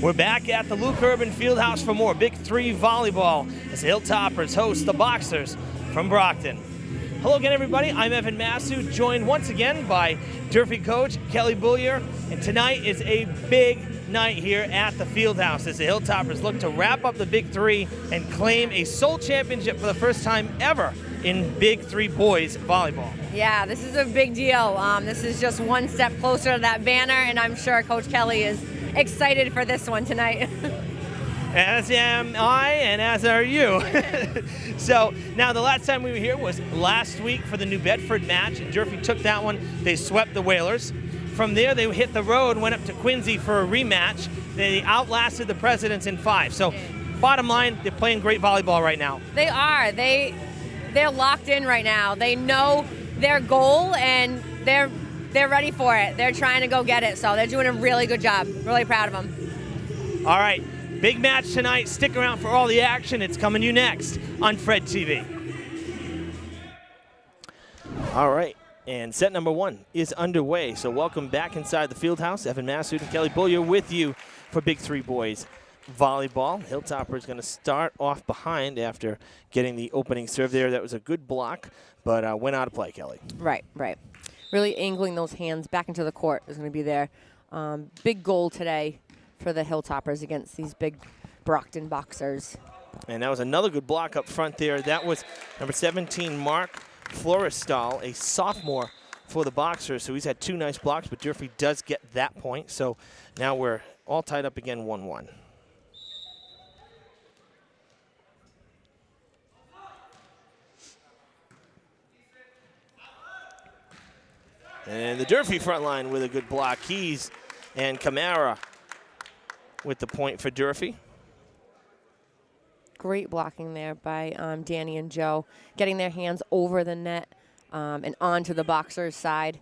We're back at the Luke Urban Fieldhouse for more Big 3 volleyball as the Hilltoppers host the Boxers from Brockton. Hello again, everybody. I'm Evan Massu, joined once again by Durfee coach Kelly Bullier, and tonight is a big night here at the Fieldhouse as the Hilltoppers look to wrap up the Big 3 and claim a sole championship for the first time ever in Big 3 boys volleyball. Yeah, this is a big deal. This is just one step closer to that banner, and I'm sure Coach Kelly is excited for this one tonight. As am I, and as are you. So now the last time we were here was last week for the New Bedford match. Durfee took that one. They swept the Whalers. From there, they hit the road, went up to Quincy for a rematch. They outlasted the Presidents in 5. So bottom line, they're playing great volleyball right now. They are. They're locked in right now. They know their goal, and they're ready for it. They're trying to go get it, so they're doing a really good job. Really proud of them. All right, big match tonight. Stick around for all the action. It's coming to you next on Fred TV. All right, and set number 1 is underway. So welcome back inside the Fieldhouse. Evan Massoud and Kelly Bullier with you for Big 3 boys volleyball. Hilltopper is going to start off behind after getting the opening serve there. That was a good block, but went out of play, Kelly. Right. Really angling those hands back into the court is going to be their big goal today for the Hilltoppers against these big Brockton Boxers. And that was another good block up front there. That was number 17, Mark Florestal, a sophomore for the Boxers. So he's had 2 nice blocks, but Durfee does get that point. So now we're all tied up again, 1-1. And the Durfee front line with a good block. Keys and Camara with the point for Durfee. Great blocking there by Danny and Joe, getting their hands over the net and onto the Boxers' side.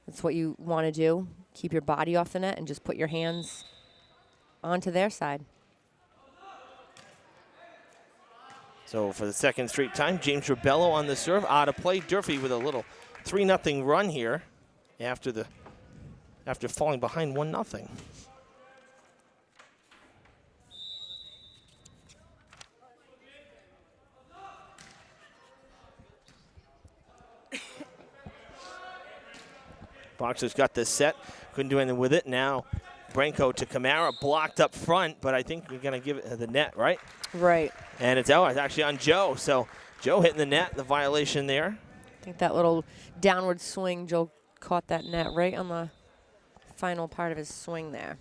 That's what you want to do. Keep your body off the net and just put your hands onto their side. So for the second straight time, James Rebello on the serve, out of play. Durfee with a little 3-0 run here after falling behind 1-0. Boxers got this set, couldn't do anything with it. Now Branco to Camara, blocked up front, but I think we're going to give it to the net, right? Right. And it's actually on Joe. So Joe hitting the net, the violation there. I think that little downward swing, Joe caught that net right on the final part of his swing there.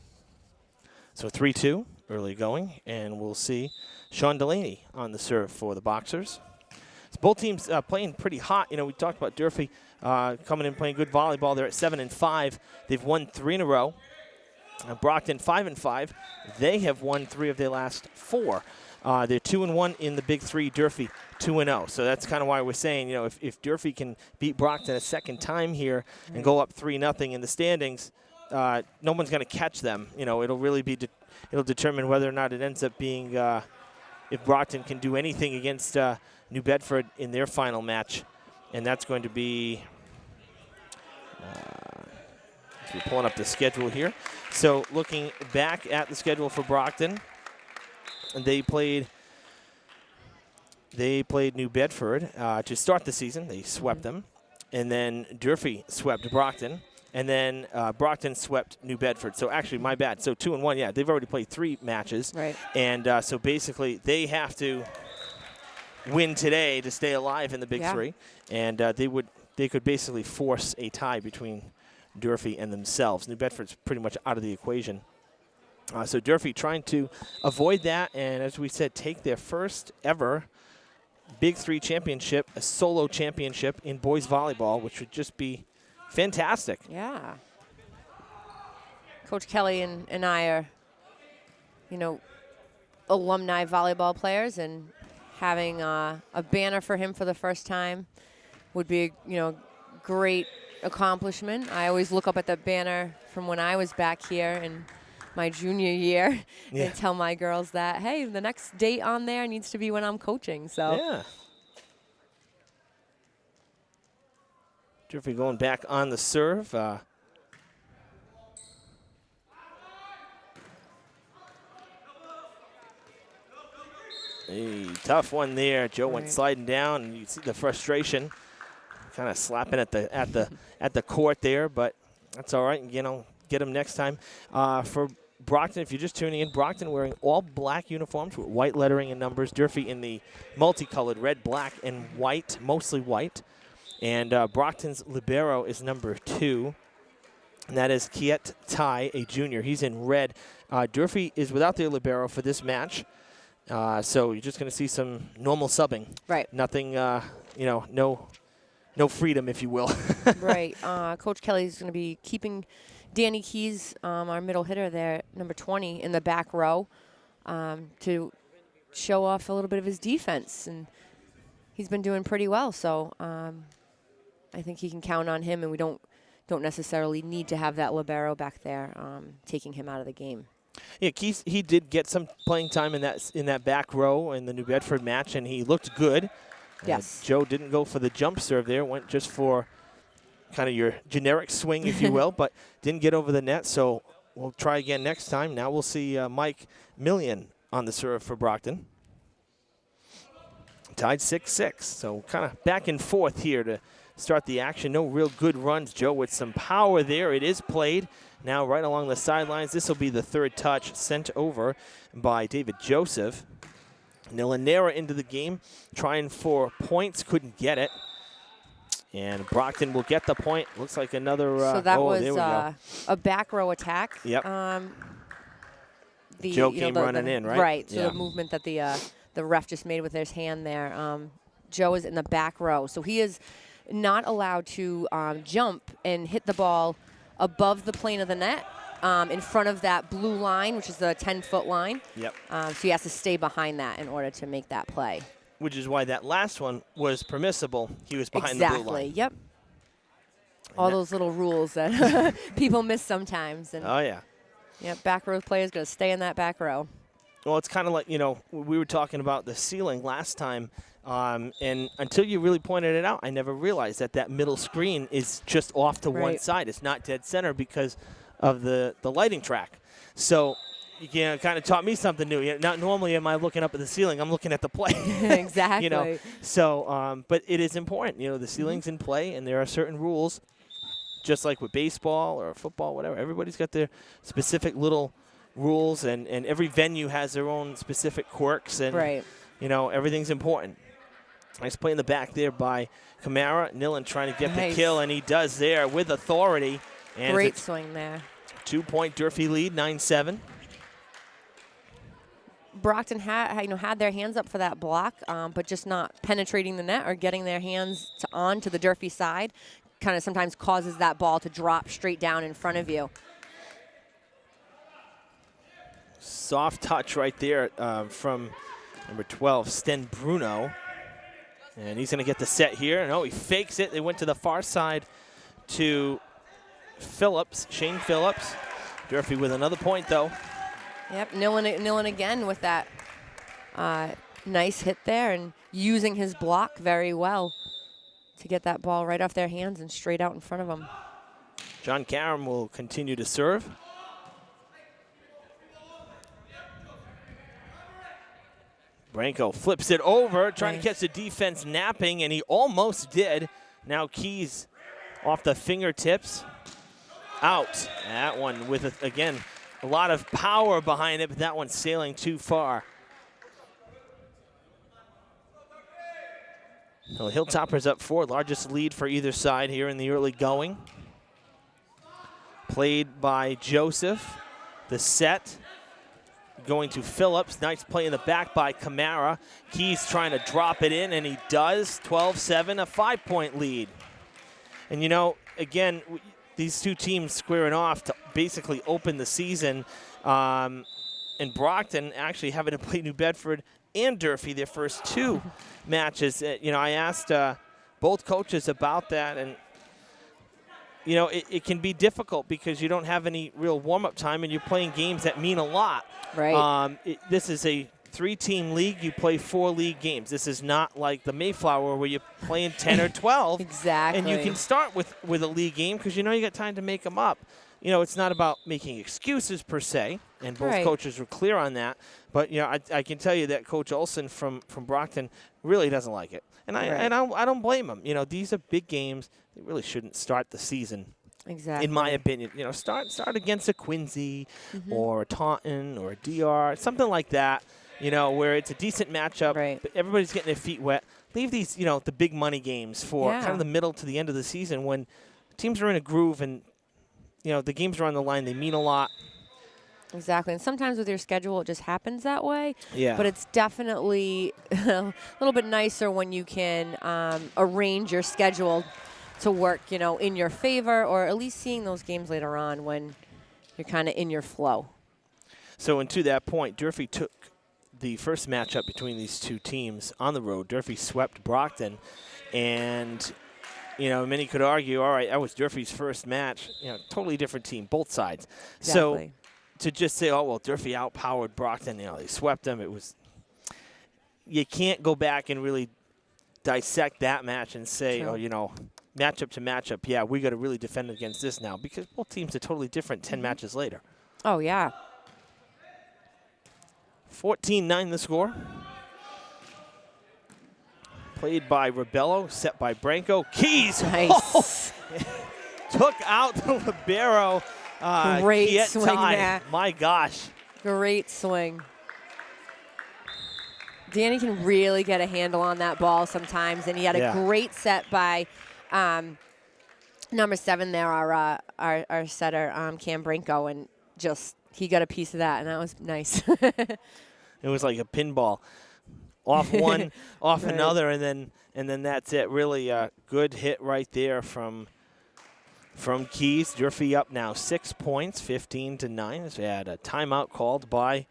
So 3-2 early going, and we'll see Sean Delaney on the serve for the Boxers. So both teams playing pretty hot. You know, we talked about Durfee coming in playing good volleyball. They're at 7-5. They've won 3 in a row. Brockton 5-5. They have won 3 of their last 4. They're 2-1 in the Big 3. Durfee 2-0. So that's kind of why we're saying, you know, if Durfee can beat Brockton a second time here and go up 3-0 in the standings, no one's going to catch them. You know, it'll really be it'll determine whether or not it ends up being if Brockton can do anything against New Bedford in their final match, and that's going to be. We're pulling up the schedule here. So looking back at the schedule for Brockton, they played New Bedford to start the season. They swept them. And then Durfee swept Brockton. And then Brockton swept New Bedford. So actually, my bad. So 2-1, yeah. They've already played 3 matches. Right. And so basically, they have to win today to stay alive in the Big 3. And they could basically force a tie between Durfee and themselves. New Bedford's pretty much out of the equation. So Durfee trying to avoid that, and as we said, take their first ever Big 3 championship, a solo championship in boys volleyball, which would just be fantastic. Yeah. Coach Kelly and I are, you know, alumni volleyball players, and having a banner for him for the first time would be, you know, great accomplishment. I always look up at the banner from when I was back here in my junior year and tell my girls that, hey, the next date on there needs to be when I'm coaching. So yeah. Durfee going back on the serve. A tough one there. Joe went Right. sliding down, and you see the frustration, kind of slapping at the court there. But that's all right. You know, get him next time. For Brockton, if you're just tuning in, Brockton wearing all black uniforms with white lettering and numbers. Durfee in the multicolored red, black, and white, mostly white. And Brockton's libero is number 2. And that is Kiet Tai, a junior. He's in red. Durfee is without their libero for this match. So you're just going to see some normal subbing. Right. Nothing, no freedom, if you will. Right. Coach Kelly's going to be keeping Danny Keys, our middle hitter there, number 20, in the back row to show off a little bit of his defense. And he's been doing pretty well. So I think he can count on him, and we don't necessarily need to have that libero back there taking him out of the game. Yeah, Keys, he did get some playing time in that back row in the New Bedford match, and he looked good. Yes. Joe didn't go for the jump serve there, went just for kind of your generic swing, if you will, but didn't get over the net, so we'll try again next time. Now we'll see Mike Millian on the serve for Brockton. Tied 6-6, so kind of back and forth here to start the action. No real good runs. Joe with some power there. It is played now right along the sidelines. This will be the third touch sent over by David Joseph. Nilanera into the game, trying for points, couldn't get it. And Brockton will get the point. Looks like another. So that was there we go. a back row attack. Yep. Joe came running in, right? Right. So yeah. the movement that the ref just made with his hand there. Joe is in the back row, so he is not allowed to jump and hit the ball above the plane of the net in front of that blue line, which is the 10-foot line. Yep. So he has to stay behind that in order to make that play. Which is why that last one was permissible. He was behind exactly. the blue line. Yep. All those little rules that people miss sometimes. And oh, yeah. Yep, back row player's going to stay in that back row. Well, it's kind of like, we were talking about the ceiling last time, and until you really pointed it out, I never realized that middle screen is just off to one side. It's not dead center because of the lighting track. So you kind of taught me something new. Not normally am I looking up at the ceiling. I'm looking at the play. Exactly. So, but it is important. The ceiling's in play, and there are certain rules, just like with baseball or football, whatever. Everybody's got their specific little rules, and every venue has their own specific quirks, and everything's important. Nice play in the back there by Kamara. Nilan trying to get the kill, and he does there with authority. And great swing there. 2-point Durfee lead, 9-7. Brockton had their hands up for that block, but just not penetrating the net or getting their hands onto the Durfee side kind of sometimes causes that ball to drop straight down in front of you. Soft touch right there from number 12, Sten Bruno. And he's going to get the set here. No, he fakes it. They went to the far side to Phillips, Shane Phillips. Durfee with another point, though. Yep, Nilan again with that nice hit there and using his block very well to get that ball right off their hands and straight out in front of them. John Karam will continue to serve. Branco flips it over, trying to catch the defense napping, and he almost did. Now Keys off the fingertips. Out. That one with, again, a lot of power behind it, but that one's sailing too far. So Hilltoppers up 4, largest lead for either side here in the early going. Played by Joseph. The set going to Phillips. Nice play in the back by Kamara. Keys trying to drop it in, and he does. 12-7, a 5-point lead. And, again, these two teams squaring off to basically open the season. And Brockton actually having to play New Bedford and Durfee their first 2 matches. I asked both coaches about that, and it can be difficult because you don't have any real warm-up time, and you're playing games that mean a lot. Right. This is a 3-team league. You play 4 league games. This is not like the Mayflower where you're playing 10 or 12. Exactly. And you can start with a league game because you got time to make them up. it's not about making excuses per se, and both Right. coaches were clear on that. But I can tell you that Coach Olson from Brockton really doesn't like it, and Right. I don't blame him. These are big games. They really shouldn't start the season. Exactly. In my opinion, start against a Quincy Mm-hmm. or a Taunton or a DR, something like that. Where it's a decent matchup, Right. but everybody's getting their feet wet. Leave these, the big money games for Yeah. kind of the middle to the end of the season when teams are in a groove and the games are on the line. They mean a lot. Exactly. And sometimes with your schedule, it just happens that way. Yeah. But it's definitely a little bit nicer when you can arrange your schedule to work, in your favor, or at least seeing those games later on when you're kind of in your flow. So, and to that point, Durfee took the first matchup between these two teams on the road. Durfee swept Brockton, and many could argue, all right, that was Durfee's first match. Totally different team, both sides. Exactly. So to just say, oh well, Durfee outpowered Brockton, they swept them. You can't go back and really dissect that match and say, True. oh, matchup to matchup, yeah, we got to really defend against this now, because both teams are totally different 10 matches later. Oh, yeah. 14-9 the score. Played by Rebello, set by Branco. Keys! Nice. Took out the libero. Great Kiet swing Tai. there. My gosh. Great swing. Danny can really get a handle on that ball sometimes, and he had a great set by number 7 there, our setter, Cam Branco, and just he got a piece of that, and that was nice. It was like a pinball. Off one, off Right. another, and then that's it. Really a good hit right there from Keys. Durfee up now 6 points, 15-9. As we had a timeout called by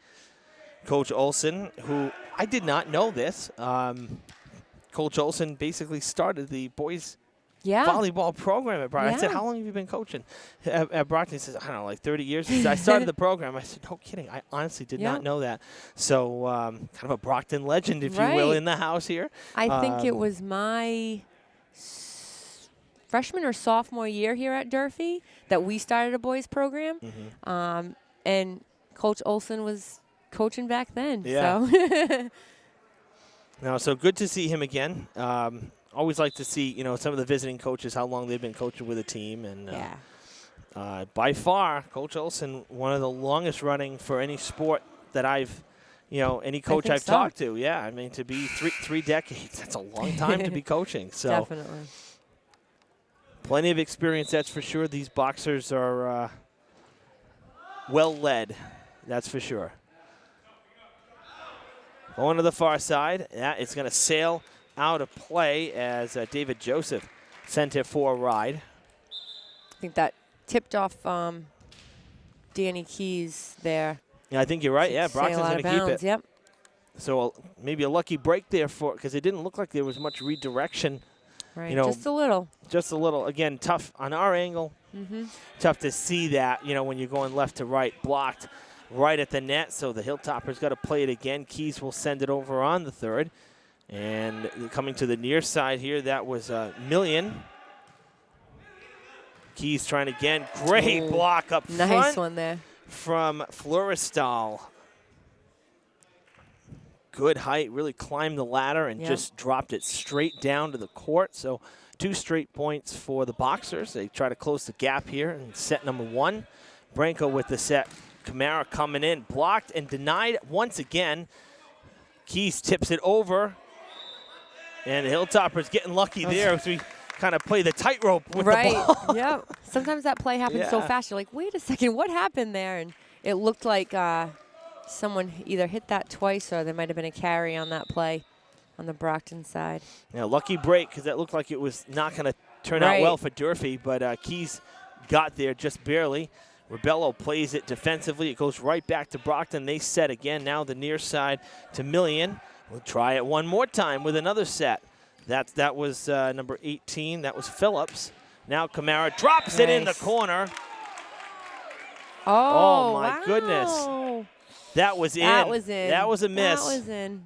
Coach Olson, who I did not know this. Coach Olson basically started the boys volleyball program at Brockton. I said, Yeah. how long have you been coaching at Brockton? He says, I don't know, like 30 years. He said, I started the program. I said, no kidding. I honestly did not know that. So kind of a Brockton legend, if you will, Right. in the house here. I think it was my freshman or sophomore year here at Durfee that we started a boys program, and Coach Olson was coaching back then. Yeah. So No, so good to see him again. Always like to see, some of the visiting coaches, how long they've been coaching with a team. And by far, Coach Olson, one of the longest running for any sport that I've, any coach think I've so. talked to. Yeah, I mean, to be three decades, that's a long time to be coaching. So definitely. plenty of experience, that's for sure. These boxers are well led, that's for sure. Going to the far side, it's going to sail out of play as David Joseph sent it for a ride. I think that tipped off Danny Keys there. Yeah, I think you're right. Yeah, Brockton's going to keep it. Yep. So maybe a lucky break there because it didn't look like there was much redirection. Right. Just a little. Just a little. Again, tough on our angle. Tough to see that, when you're going left to right, blocked right at the net. So the Hilltoppers got to play it again. Keys will send it over on the third. And coming to the near side here, that was Million. Keys trying again. Great block up front. Nice one there. From Florestal. Good height, really climbed the ladder and just dropped it straight down to the court. So 2 straight points for the Boxers. They try to close the gap here in set number 1. Branco with the set. Camara coming in, blocked and denied once again. Keys tips it over. And the Hilltoppers getting lucky there as we kind of play the tightrope with the ball. Yep. Sometimes that play happens so fast. You're like, wait a second, what happened there? And it looked like someone either hit that twice or there might have been a carry on that play on the Brockton side. Yeah, lucky break because that looked like it was not going to turn out well for Durfee, but Keys got there just barely. Rebello plays it defensively. It goes right back to Brockton. They set again. Now the near side to Million. We'll try it one more time with another set. That was number 18. That was Phillips. Now Camara drops it in the corner. Oh, my wow. goodness. That was in. That was in. That was a miss. That was in.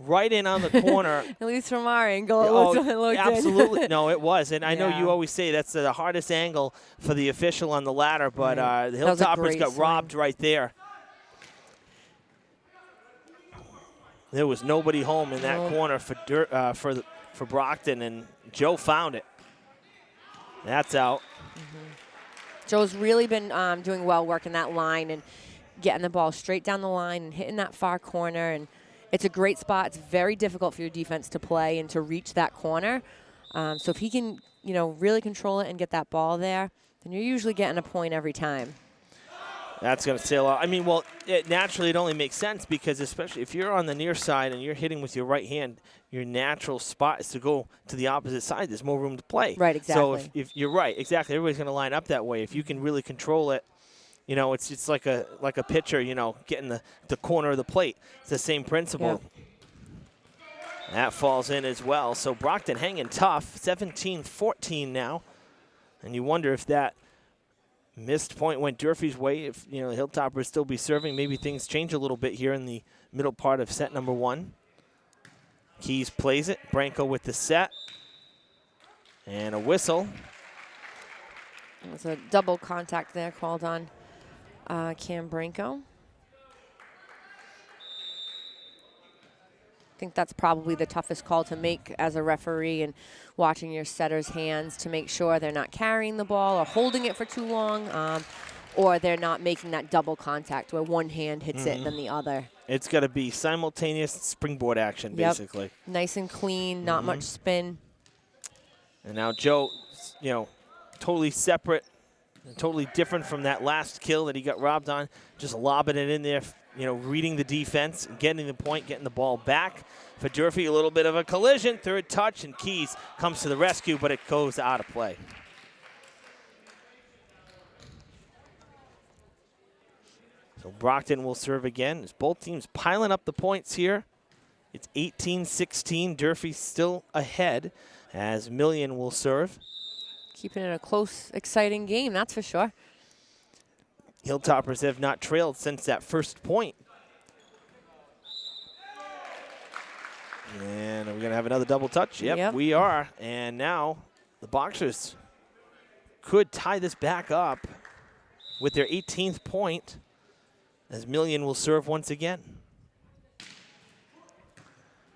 right in on the corner. At least from our angle, it looked absolutely. No, it was. And I know Yeah. you always say that's the hardest angle for the official on the ladder, but the Hilltoppers got robbed right there. There was nobody home in that corner for Brockton, and Joe found it. That's out. Joe's really been doing well working that line and getting the ball straight down the line and hitting that far corner. And it's a great spot. It's very difficult for your defense to play and to reach that corner. So if he can, really control it and get that ball there, then you're usually getting a point every time. That's going to sail out. I mean, well, naturally it only makes sense because especially if you're on the near side and you're hitting with your right hand, your natural spot is to go to the opposite side. There's more room to play. Right, exactly. So if you're right, exactly. Everybody's going to line up that way. If you can really control it, it's like a pitcher, getting the corner of the plate. It's the same principle. Yep. That falls in as well. So Brockton hanging tough, 17-14 now. And you wonder if that missed point went Durfee's way. If the Hilltoppers still be serving, maybe things change a little bit here in the middle part of set number 1. Keys plays it. Branco with the set. And a whistle. There's a double contact there called on Cam Branco. I think that's probably the toughest call to make as a referee, and watching your setter's hands to make sure they're not carrying the ball or holding it for too long, or they're not making that double contact where one hand hits it and then the other. It's got to be simultaneous springboard action, basically. Nice and clean, not much spin. And now Joe, totally separate and totally different from that last kill that he got robbed on, just lobbing it in there, reading the defense, getting the point, getting the ball back. For Durfee, a little bit of a collision, third touch, and Keys comes to the rescue, but it goes out of play. So Brockton will serve again. As both teams piling up the points here. It's 18-16. Durfee still ahead as Million will serve. Keeping it a close, exciting game, that's for sure. Hilltoppers have not trailed since that first point. And are we going to have another double touch? Yep, we are. And now the Boxers could tie this back up with their 18th point as Million will serve once again.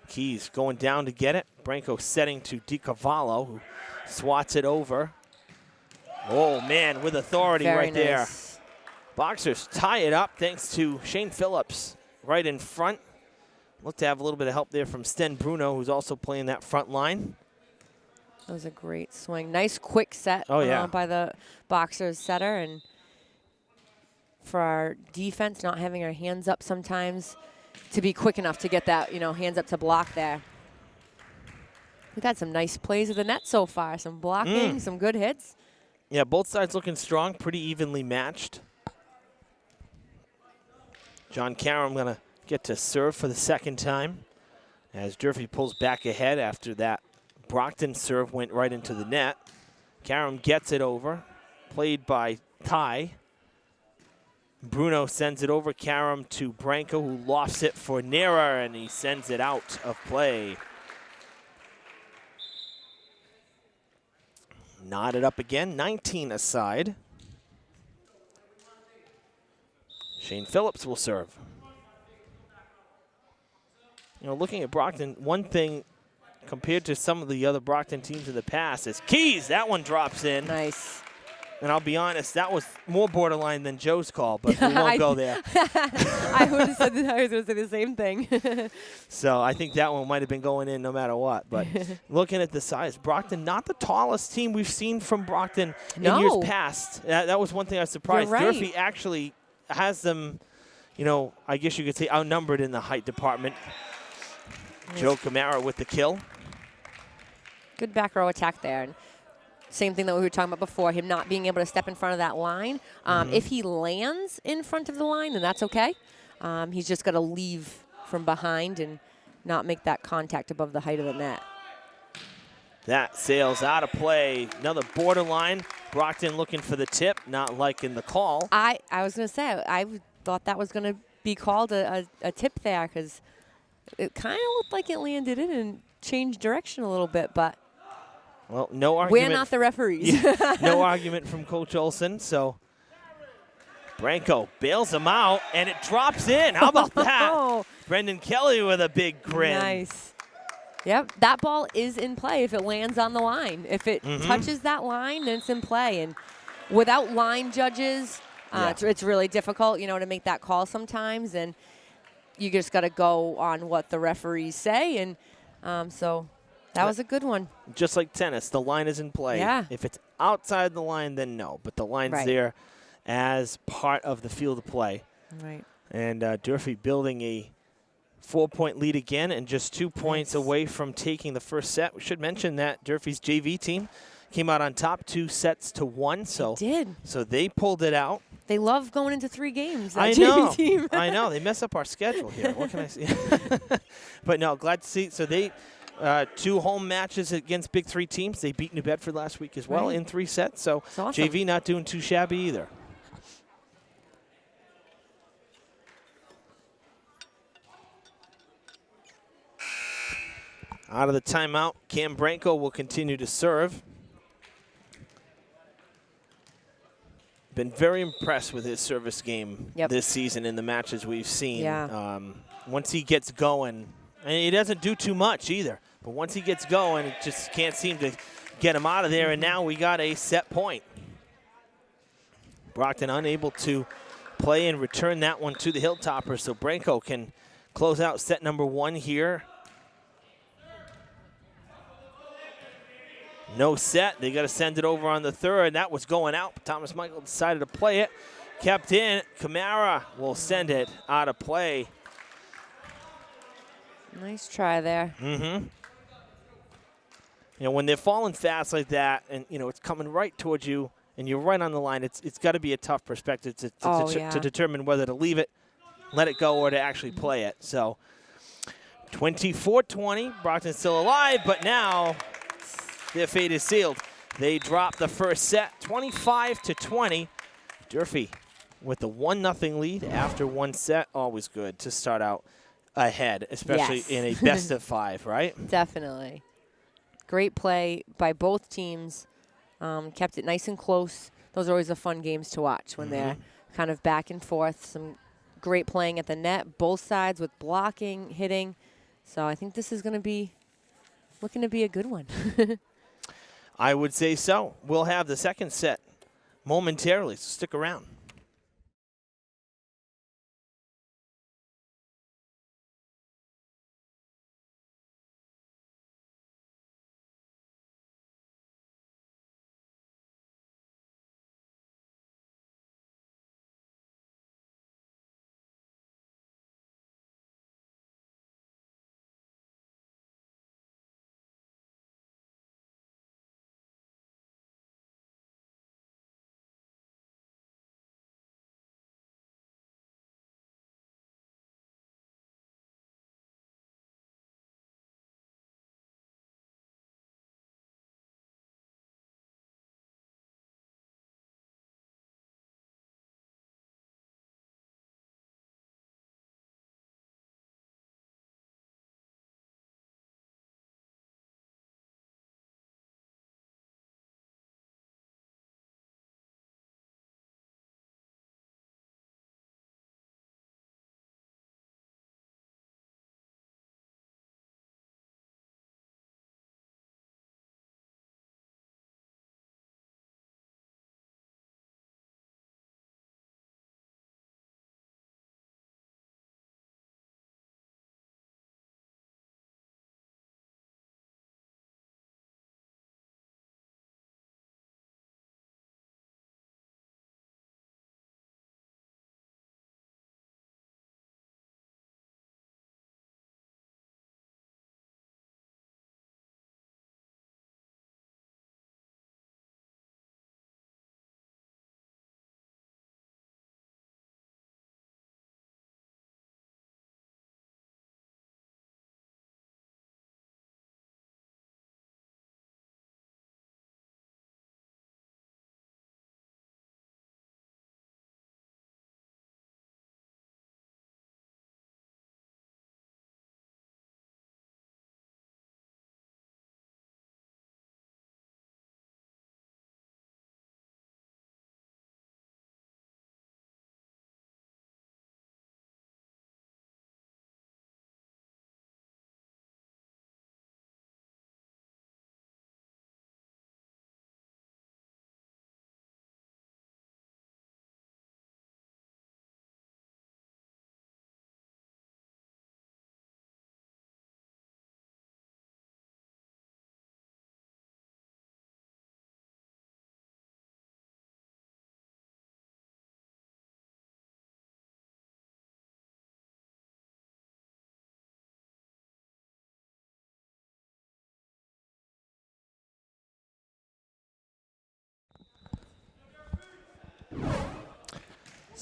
Keys going down to get it. Branco setting to DiCavallo, who swats it over. Oh, man, with authority right there. Boxers tie it up thanks to Shane Phillips right in front. Look to have a little bit of help there from Sten Bruno, who's also playing that front line. That was a great swing. Nice quick set by the Boxers setter. And for our defense, not having our hands up sometimes to be quick enough to get that, hands up to block there. We've had some nice plays of the net so far. Some blocking, some good hits. Yeah, both sides looking strong, pretty evenly matched. John Karam going to get to serve for the second time as Durfee pulls back ahead after that Brockton serve went right into the net. Karam gets it over, played by Ty. Bruno sends it over. Karam to Branco, who lofts it for Nera, and he sends it out of play. Knotted up again, 19 aside. Shane Phillips will serve. Looking at Brockton, one thing compared to some of the other Brockton teams in the past is Keys. That one drops in. Nice. And I'll be honest, that was more borderline than Joe's call, but we won't go there. I would have said that. I was going to say the same thing. So I think that one might have been going in no matter what. But looking at the size, Brockton, not the tallest team we've seen from Brockton in years past. That was one thing I was surprised. You're right. Durfee actually has them, I guess you could say outnumbered in the height department. Yes. Joe Camara with the kill. Good back row attack there. And same thing that we were talking about before, him not being able to step in front of that line. If he lands in front of the line, then that's okay. He's just got to leave from behind and not make that contact above the height of the net. That sails out of play. Another borderline. Brockton looking for the tip, not liking the call. I was going to say, I thought that was going to be called a tip there because It kind of looked like it landed in and changed direction a little bit, but well, no argument. we're not the referees. Yeah, no argument from Coach Olson. So Branco bails him out, and it drops in. How about that? Brendan Kelly with a big grin. Nice. Yep, that ball is in play if it lands on the line. If it touches that line, then it's in play. And without line judges, it's really difficult, you know, to make that call sometimes. And you just got to go on what the referees say. And so that was a good one. Just like tennis, the line is in play. Yeah. If it's outside the line, then no. But the line's there as part of the field of play. Right. And Durfee building a 4-point lead again and just 2 points away from taking the first set. We should mention that Durfee's JV team came out on top 2-1. So they did. So they pulled it out. They love going into 3 games. I know. team. I know. They mess up our schedule here. What can I say? But no, glad to see. So they 2 home matches against Big 3 teams. They beat New Bedford last week as well in 3 sets. So awesome. JV not doing too shabby either. Out of the timeout, Cam Branco will continue to serve. Been very impressed with his service game this season in the matches we've seen. Yeah. Once he gets going, and he doesn't do too much either, but once he gets going, it just can't seem to get him out of there, and now we got a set point. Brockton unable to play and return that one to the Hilltoppers, so Branco can close out set number 1 here. No set. They got to send it over on the third. That was going out, but Thomas Michael decided to play it. Kept in. Camara will send it out of play. Nice try there. You know, when they're falling fast like that and, you know, it's coming right towards you and you're right on the line, it's got to be a tough perspective to determine whether to leave it, let it go, or to actually play it. So 24-20. Brockton's still alive, but now their fate is sealed. They drop the first set, 25-20. Durfee with the 1-0 lead after 1 set. Always good to start out ahead, especially in a best of 5, right? Definitely. Great play by both teams. Kept it nice and close. Those are always the fun games to watch when they're kind of back and forth. Some great playing at the net, both sides with blocking, hitting. So I think this is going to be looking to be a good one. I would say so. We'll have the second set momentarily, so stick around.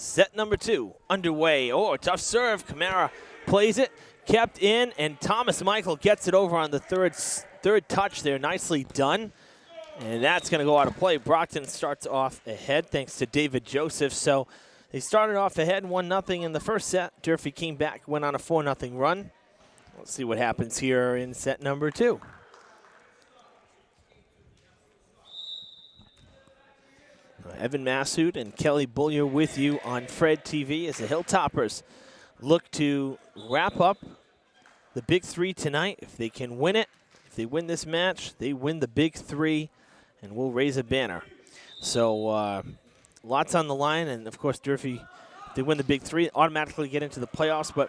Set number 2 underway. Oh, a tough serve. Kamara plays it, kept in, and Thomas Michael gets it over on the third touch there. Nicely done. And that's going to go out of play. Brockton starts off ahead thanks to David Joseph. So they started off ahead 1-0 in the first set. Durfee came back, went on a 4-0 run. Let's see what happens here in set number 2. Evan Massoud and Kelly Bullier with you on Fred TV as the Hilltoppers look to wrap up the Big 3 tonight. If they can win it, if they win this match, they win the Big 3 and we'll raise a banner. So lots on the line, and of course Durfee, if they win the Big 3, automatically get into the playoffs, but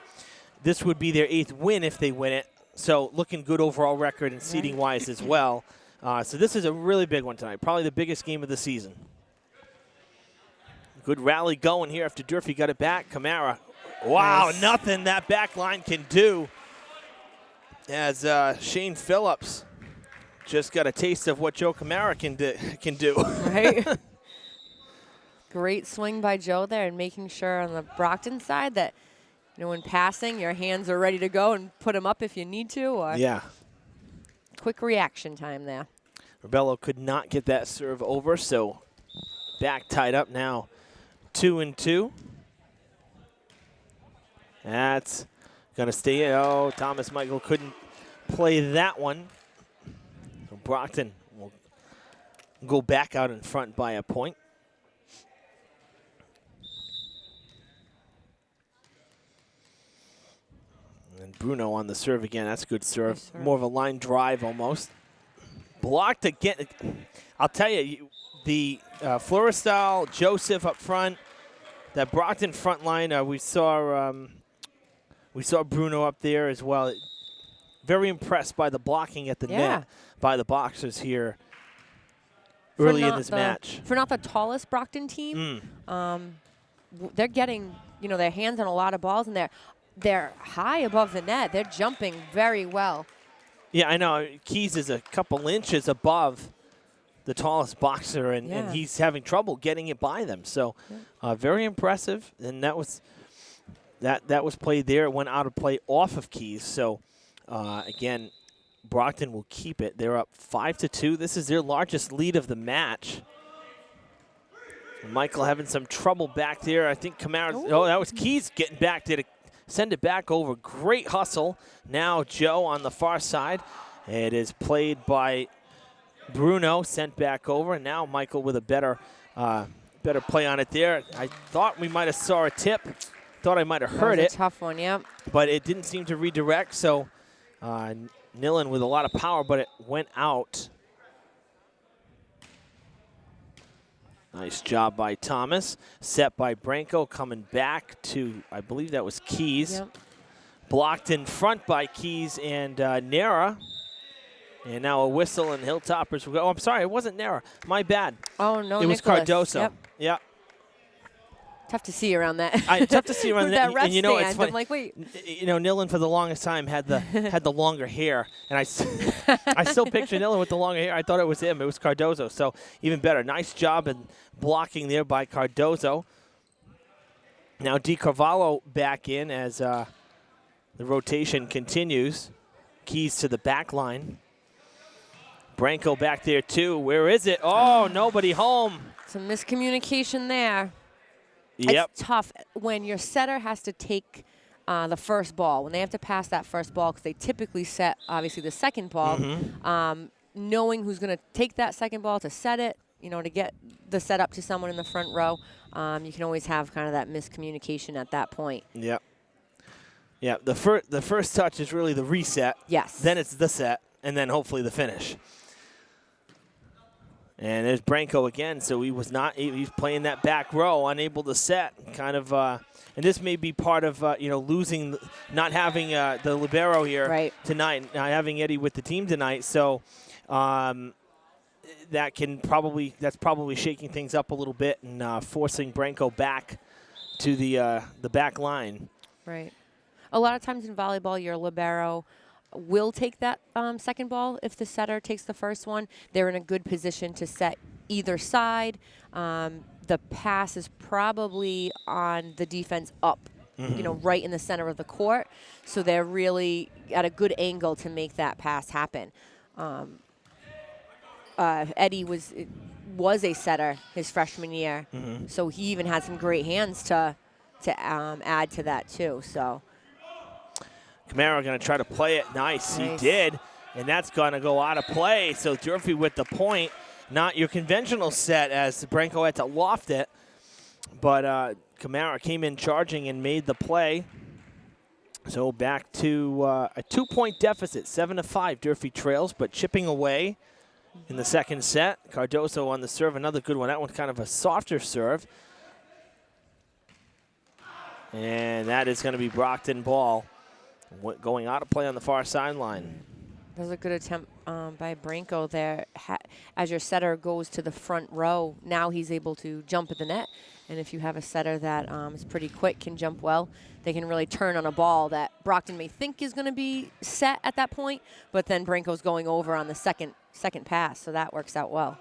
this would be their 8th win if they win it. So looking good overall record and seeding-wise as well. So this is a really big one tonight, probably the biggest game of the season. Good rally going here after Durfee got it back. Kamara, wow, nice. Nothing that back line can do. As Shane Phillips just got a taste of what Joe Kamara can do. Right. Great swing by Joe there and making sure on the Brockton side that, when passing, your hands are ready to go and put them up if you need to. Or yeah. Quick reaction time there. Rebello could not get that serve over, so back tied up now. 2-2. That's going to stay in. Oh, Thomas Michael couldn't play that one. So Brockton will go back out in front by a point. And Bruno on the serve again. That's a good serve. Nice serve. More of a line drive almost. Blocked again. I'll tell you, the Florestal, Joseph up front, that Brockton front line, we saw Bruno up there as well. Very impressed by the blocking at the net by the Boxers here early in this match. For not the tallest Brockton team, they're getting their hands on a lot of balls, and they're high above the net. They're jumping very well. Yeah, I know. Keys is a couple inches above the tallest boxer, and he's having trouble getting it by them. So very impressive, and that was played there. It went out of play off of Keys. So again, Brockton will keep it. They're up 5-2. This is their largest lead of the match. Michael having some trouble back there. I think Kamara. Oh, that was Keys getting back there to send it back over. Great hustle. Now Joe on the far side. It is played by Bruno, sent back over, and now Michael with a better play on it there. I thought we might have saw a tip. Thought I might have heard it. That was a tough one, yep. But it didn't seem to redirect, so Nillen with a lot of power, but it went out. Nice job by Thomas. Set by Branco, coming back to, I believe that was Keys. Yep. Blocked in front by Keys and Nera. And now a whistle, and Hilltoppers will go. Oh, I'm sorry, it wasn't Nera. My bad. Oh, no, it was Cardoso. Yep. Tough to see around that. Tough to see around that. And you know, stand. it's funny. I'm like, wait. Nillen for the longest time had the longer hair, and I still picture Nillen with the longer hair. I thought it was him. It was Cardoso. So even better. Nice job in blocking there by Cardoso. Now Di Carvalho back in as the rotation continues. Keys to the back line. Branco back there too. Where is it? Oh, nobody home. Some miscommunication there. Yep. It's tough when your setter has to take the first ball, when they have to pass that first ball, because they typically set, obviously, the second ball. Knowing who's going to take that second ball to set it, to get the setup to someone in the front row, you can always have kind of that miscommunication at that point. Yep. Yeah, the first touch is really the reset. Yes. Then it's the set, and then hopefully the finish. And there's Branco again, so he's playing that back row, unable to set, kind of, and this may be part of, losing, not having the libero here tonight, not having Eddie with the team tonight, so that's probably shaking things up a little bit and forcing Branco back to the back line. Right. A lot of times in volleyball, your libero will take that second ball. If the setter takes the first one, they're in a good position to set either side. the pass is probably on the defense up, you know, right in the center of the court. So they're really at a good angle to make that pass happen. Eddie was a setter his freshman year, so he even had some great hands to add to that too. So Camaro going to try to play it. Nice. He did, and that's going to go out of play. So Durfee with the point. Not your conventional set as Branco had to loft it, but Camaro came in charging and made the play. So back to a 2-point deficit, 7-5. Durfee trails, but chipping away in the second set. Cardoso on the serve, another good one. That one kind of a softer serve. And that is going to be Brockton ball going out of play on the far sideline. That was a good attempt by Branco there. As your setter goes to the front row, now he's able to jump at the net. And if you have a setter that is pretty quick, can jump well, they can really turn on a ball that Brockton may think is going to be set at that point, but then Branco's going over on the second pass, so that works out well.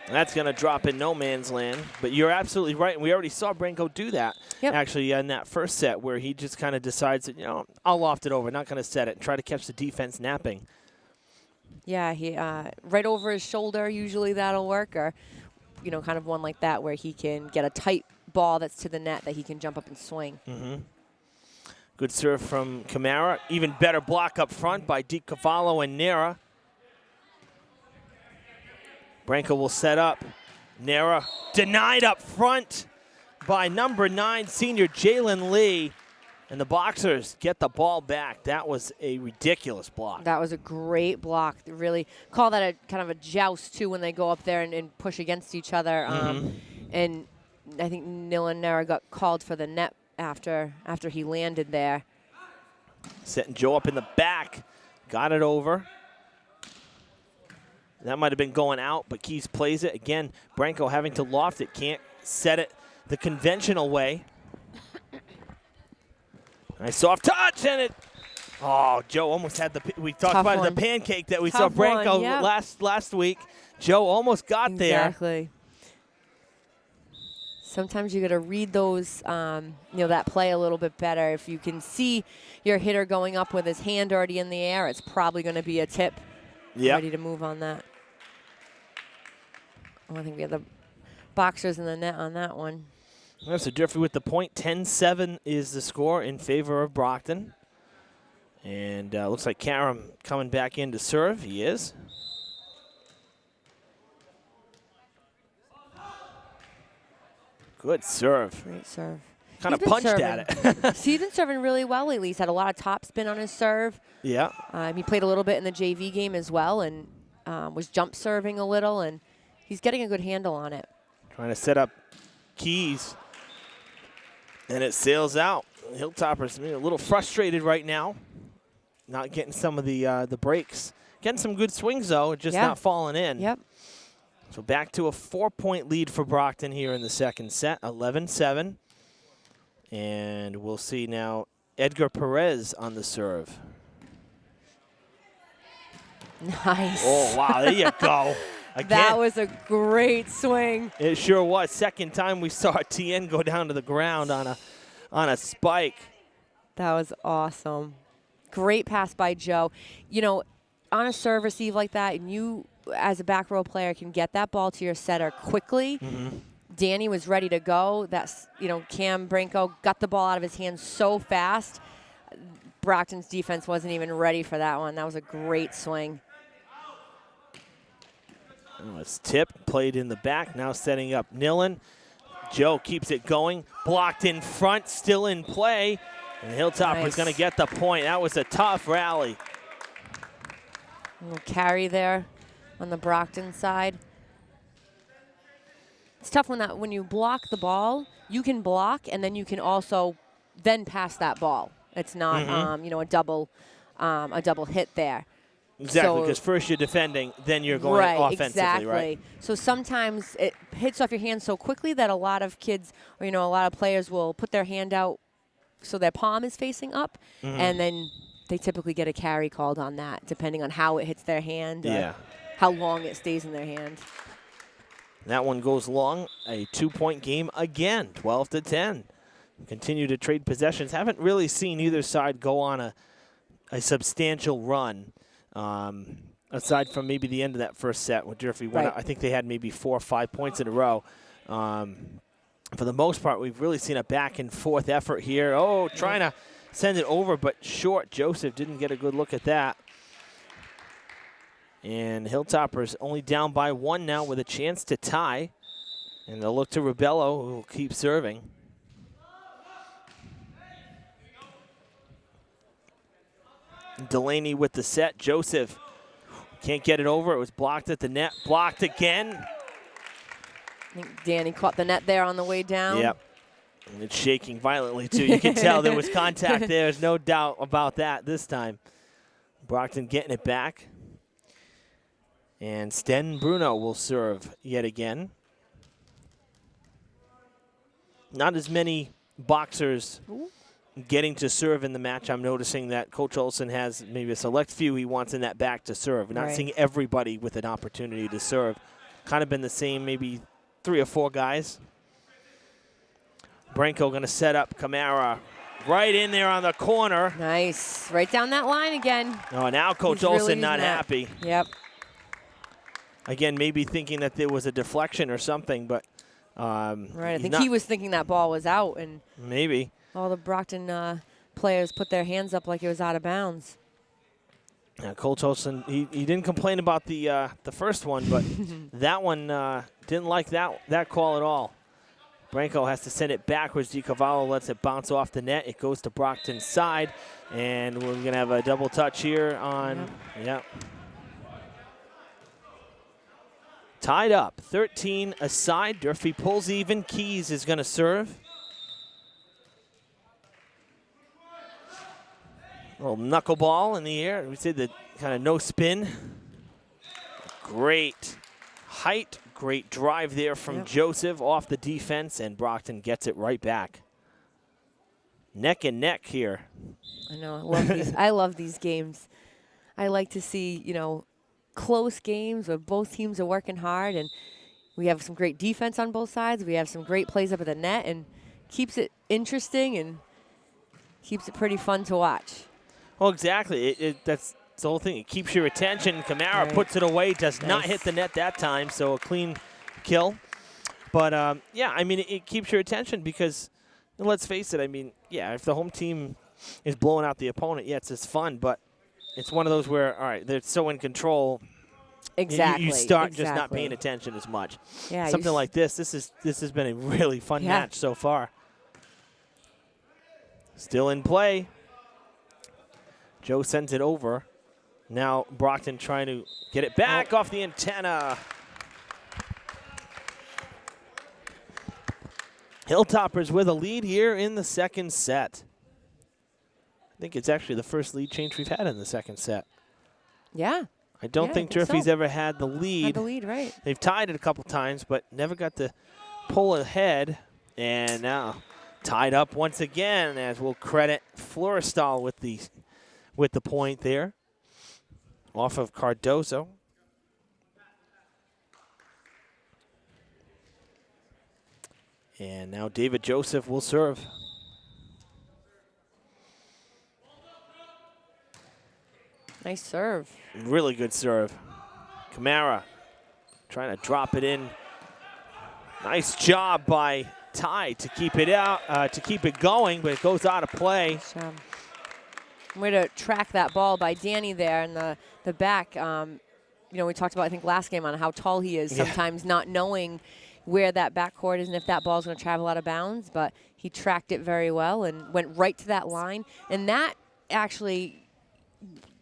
That's going to drop in no man's land. But you're absolutely right, and we already saw Branco do that, actually, in that first set where he just kind of decides that, you know, I'll loft it over, not going to set it, and try to catch the defense napping. Yeah, he right over his shoulder, usually that'll work, or, you know, kind of one like that where he can get a tight ball that's to the net that he can jump up and swing. Good serve from Camara. Even better block up front by DiCavallo and Nera. Branco will set up. Nera denied up front by number 9, senior Jalen Lee. And the Boxers get the ball back. That was a ridiculous block. That was a great block. They really call that a kind of a joust, too, when they go up there and push against each other. And I think Nilan Nera got called for the net after he landed there. Setting Joe up in the back. Got it over. That might have been going out, but Keys plays it. Again, Branco having to loft it. Can't set it the conventional way. Nice soft touch, and it. Oh, Joe almost had we talked Tough about one. the pancake that we Tough saw Branco one, last week. Joe almost got there. Exactly. Sometimes you got to read those, you know, that play a little bit better. If you can see your hitter going up with his hand already in the air, it's probably going to be a tip. Ready to move on that. Oh, I think we have the Boxers in the net on that one. So Durfee with the point. 10-7 is the score in favor of Brockton. And looks like Karam coming back in to serve. He is. Good serve. Great serve. Kind of punched at it. See, he's been serving really well lately. He's had a lot of top spin on his serve. Yeah. He played a little bit in the JV game as well and was jump serving a little, and he's getting a good handle on it. Trying to set up Keys. And it sails out. Hilltoppers a little frustrated right now. Not getting some of the breaks. Getting some good swings, though, just not falling in. Yep. So back to a 4-point lead for Brockton here in the second set, 11-7. And we'll see now Edgar Perez on the serve. Nice. Oh, wow, there you go. Again, that was a great swing. It sure was. Second time we saw Tien go down to the ground on a spike. That was awesome. Great pass by Joe. You know, on a serve receive like that, and you as a back row player can get that ball to your setter quickly. Danny was ready to go. That's, you know, Cam Branco got the ball out of his hands so fast. Brockton's defense wasn't even ready for that one. That was a great swing. Oh, it's tip, played in the back, now setting up Nilan. Joe keeps it going, blocked in front, still in play. And Hilltopper's going to get the point. That was a tough rally. A little carry there on the Brockton side. It's tough when you block the ball, you can block and then you can also then pass that ball. It's not you know, a double hit there. Exactly, because first you're defending, then you're going offensively, right? So sometimes it hits off your hand so quickly that a lot of kids, or, you know, a lot of players will put their hand out so their palm is facing up, and then they typically get a carry called on that, depending on how it hits their hand or how long it stays in their hand. That one goes long. A 2-point game again, 12-10. Continue to trade possessions. Haven't really seen either side go on a substantial run, aside from maybe the end of that first set when Durfee went out. I think they had maybe 4 or 5 points in a row. For the most part, we've really seen a back-and-forth effort here. Oh, trying to send it over, but short. Joseph didn't get a good look at that. And Hilltoppers only down by 1 now with a chance to tie. And they'll look to Ribello, who will keep serving. Delaney with the set. Joseph can't get it over. It was blocked at the net. Blocked again. I think Danny caught the net there on the way down. Yep. And it's shaking violently, too. You can tell there was contact there. There's no doubt about that this time. Brockton getting it back. And Sten Bruno will serve yet again. Not as many boxers getting to serve in the match. I'm noticing that Coach Olson has maybe a select few he wants in that back to serve. We're not seeing everybody with an opportunity to serve. Kind of been the same, maybe 3 or 4 guys. Branco going to set up Camara right in there on the corner. Nice. Right down that line again. Oh, now Coach Olson really not happy. Yep. Again, maybe thinking that there was a deflection or something, but right, I think he was thinking that ball was out, and maybe all the Brockton players put their hands up like it was out of bounds. Coach Olson, he didn't complain about the first one, but that one didn't like that call at all. Branco has to send it backwards. DiCavallo lets it bounce off the net. It goes to Brockton's side, and we're going to have a double touch here on, Tied up, 13 aside. Durfee pulls even. Keys is going to serve. A little knuckleball in the air. We said the kind of no spin. Great height, great drive there from Joseph off the defense, and Brockton gets it right back. Neck and neck here. I know. I love these. I love these games. I like to see, close games where both teams are working hard, and we have some great defense on both sides. We have some great plays up at the net, and keeps it interesting and keeps it pretty fun to watch. Well, exactly. That's the whole thing. It keeps your attention. Camara puts it away, does not hit the net that time, so a clean kill. But, yeah, I mean, it keeps your attention because, let's face it, I mean, yeah, if the home team is blowing out the opponent, yeah, it's just fun, but it's one of those where, all right, they're so in control. Exactly. You start just not paying attention as much. Yeah. Something like this has been a really fun match so far. Still in play. Joe sends it over. Now Brockton trying to get it back off the antenna. Hilltoppers with a lead here in the second set. I think it's actually the first lead change we've had in the second set. Yeah. I don't think Durfee's ever had the lead. Had the lead, right. They've tied it a couple times, but never got to pull ahead. And now tied up once again, as we'll credit Florestal with the point there off of Cardozo. And now David Joseph will serve. Nice serve. Really good serve. Camara trying to drop it in. Nice job by Ty to keep it out, to keep it going, but it goes out of play. Way to track that ball by Danny there in the back. We talked about, I think, last game on how tall he is, sometimes not knowing where that backcourt is and if that ball's going to travel out of bounds, but he tracked it very well and went right to that line. And that actually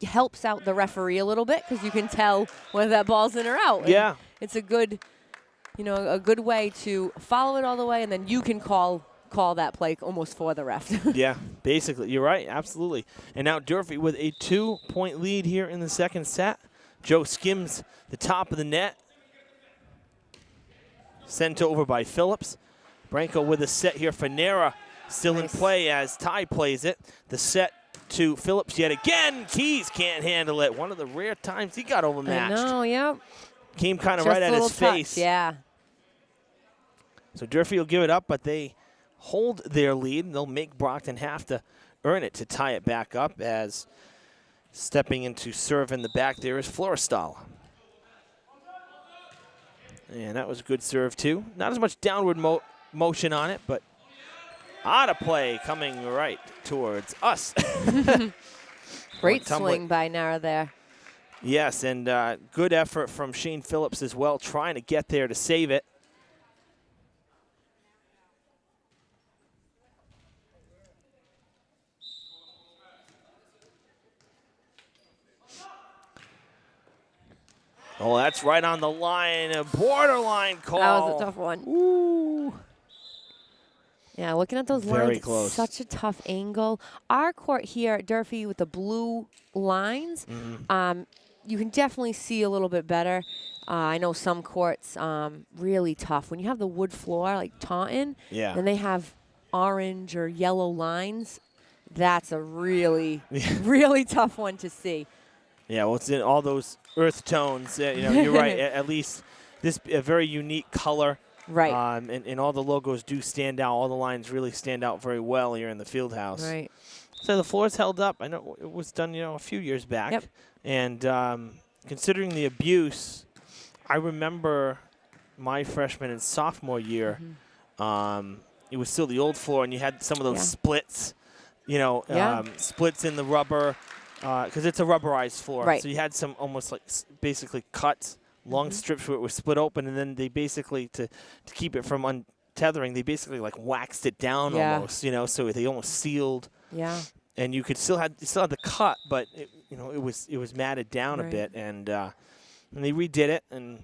helps out the referee a little bit because you can tell whether that ball's in or out. Yeah. And it's a good, a good way to follow it all the way, and then you can call that play almost for the ref. Yeah, basically. You're right. Absolutely. And now Durfee with a 2-point lead here in the second set. Joe skims the top of the net. Sent over by Phillips. Branco with a set here for Nera. Still in play as Ty plays it. The set to Phillips yet again. Keys can't handle it. One of the rare times he got overmatched. I know, yep. Came kind of right at his face. Yeah. So Durfee will give it up, but they hold their lead. They'll make Brockton have to earn it to tie it back up, as stepping into serve in the back there is Florestal. And that was a good serve, too. Not as much downward motion on it, but out of play coming right towards us. Great swing by Nara there. Yes, and good effort from Shane Phillips as well, trying to get there to save it. Oh, that's right on the line, a borderline call. That was a tough one. Ooh. Yeah, looking at those Very lines, close. It's such a tough angle. Our court here at Durfee with the blue lines, you can definitely see a little bit better. I know some courts really tough. When you have the wood floor like Taunton, and they have orange or yellow lines, that's a really, really tough one to see. Yeah, well, it's in all those earth tones. You know, you're right. At least this a very unique color. Right. And all the logos do stand out. All the lines really stand out very well here in the field house. Right. So the floor's held up. I know it was done, a few years back. Yep. And considering the abuse, I remember my freshman and sophomore year, it was still the old floor, and you had some of those splits, splits in the rubber, because it's a rubberized floor. Right. So you had some almost like basically cuts, long strips where it was split open, and then they basically, to keep it from untethering, they basically like waxed it down almost, so they almost sealed. Yeah. And you still had the cut, but it was matted down a bit, and they redid it, and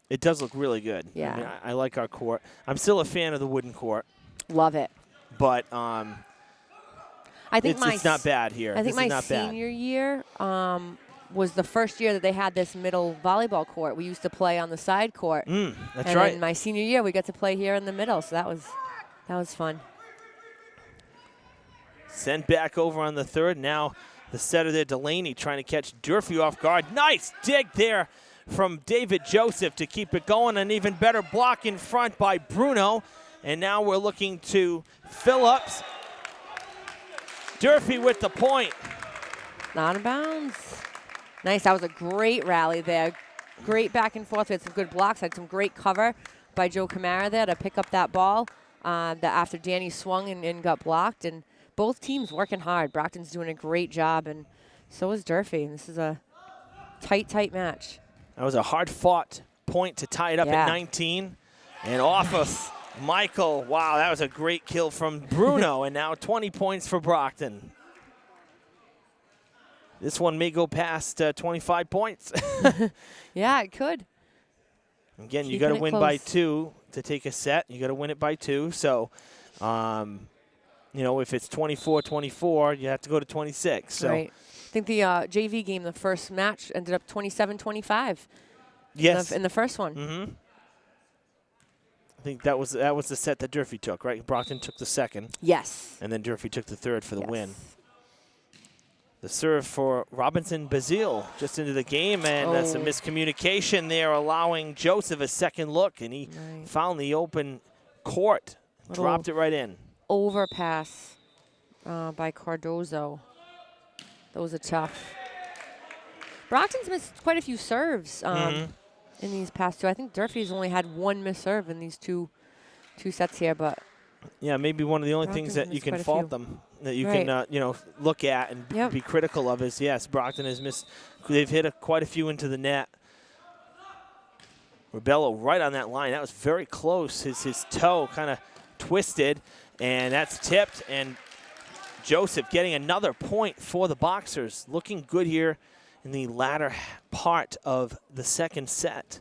it does look really good. Yeah. I mean, I like our court. I'm still a fan of the wooden court. Love it. But I think it's not bad here. I think my senior year was the first year that they had this middle volleyball court. We used to play on the side court. That's and right. In my senior year, we got to play here in the middle, so that was fun. Sent back over on the third. Now the setter there, Delaney, trying to catch Durfee off guard. Nice dig there from David Joseph to keep it going. An even better block in front by Bruno. And now we're looking to Phillips. Durfee with the point. Not in bounds. Nice. That was a great rally there. Great back and forth. We had some good blocks. Had some great cover by Joe Camara there to pick up that ball that after Danny swung and got blocked. And both teams working hard. Brockton's doing a great job, and so is Durfee. And this is a tight match. That was a hard-fought point to tie it up at 19. And off of Michael. Wow, that was a great kill from Bruno. And now 20 points for Brockton. This one may go past 25 points. Yeah, it could. Again, you got to win by 2 to take a set. You got to win it by 2. So, if it's 24-24, you have to go to 26. So. Right. I think the JV game, the first match, ended up 27-25. Yes. In the first one. Mm-hmm. I think that was the set that Durfee took, right? Brockton took the second. Yes. And then Durfee took the third for the win. The serve for Robinson Bazile just into the game, and that's a miscommunication there, allowing Joseph a second look, and he found the open court, dropped it right in. Overpass by Cardozo. Those are tough. Brockton's missed quite a few serves in these past two. I think Durfee's only had one missed serve in these two sets here, but yeah, maybe one of the only things that you can fault them, that you can look at and be critical of is, yes, Brockton has missed. They've hit quite a few into the net. Rebello right on that line. That was very close. His toe kind of twisted, and that's tipped. And Joseph getting another point for the Boxers. Looking good here in the latter part of the second set.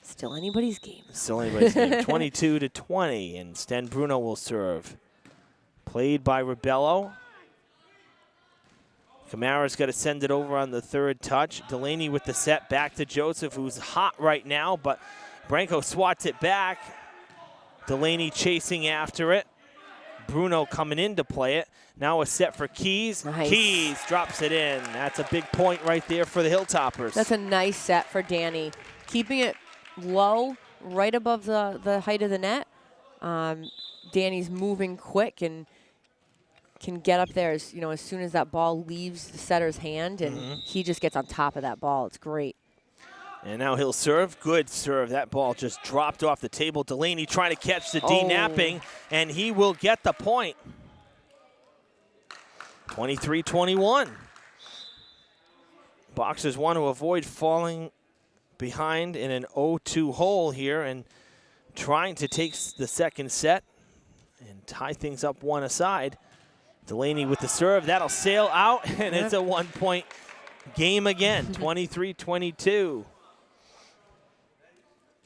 Still anybody's game. Still anybody's game. 22-20, and Sten Bruno will serve. Played by Rebello. Camara's got to send it over on the third touch. Delaney with the set back to Joseph, who's hot right now, but Branco swats it back. Delaney chasing after it. Bruno coming in to play it. Now a set for Keys. Nice. Keys drops it in. That's a big point right there for the Hilltoppers. That's a nice set for Danny. Keeping it low right above the height of the net. Danny's moving quick and can get up there as, as soon as that ball leaves the setter's hand, and he just gets on top of that ball. It's great. And now he'll serve. Good serve. That ball just dropped off the table. Delaney trying to catch the D napping, and he will get the point. 23-21. Boxers want to avoid falling behind in an 0-2 hole here and trying to take the second set and tie things up one aside. Delaney with the serve. That'll sail out, and it's a 1-point game again, 23-22.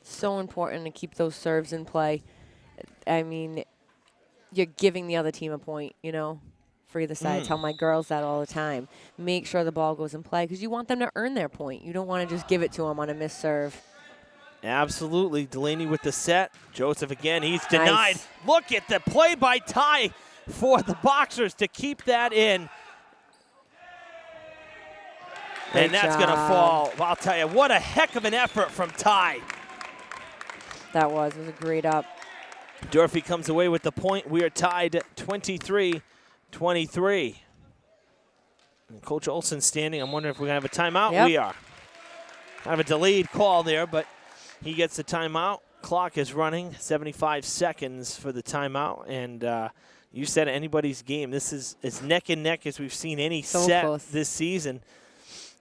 So important to keep those serves in play. I mean, you're giving the other team a point, for either side. I tell my girls that all the time. Make sure the ball goes in play because you want them to earn their point. You don't want to just give it to them on a missed serve. Absolutely. Delaney with the set. Joseph again. He's denied. Nice. Look at the play by Ty for the Boxers to keep that in. Great and that's going to fall. Well, I'll tell you, what a heck of an effort from Ty. It was a great up. Durfee comes away with the point. We are tied 23-23. And Coach Olson standing. I'm wondering if we're going to have a timeout. Yep. We are. Kind of a delayed call there, but he gets the timeout. Clock is running. 75 seconds for the timeout. And you said anybody's game. This is as neck and neck as we've seen any set close this season.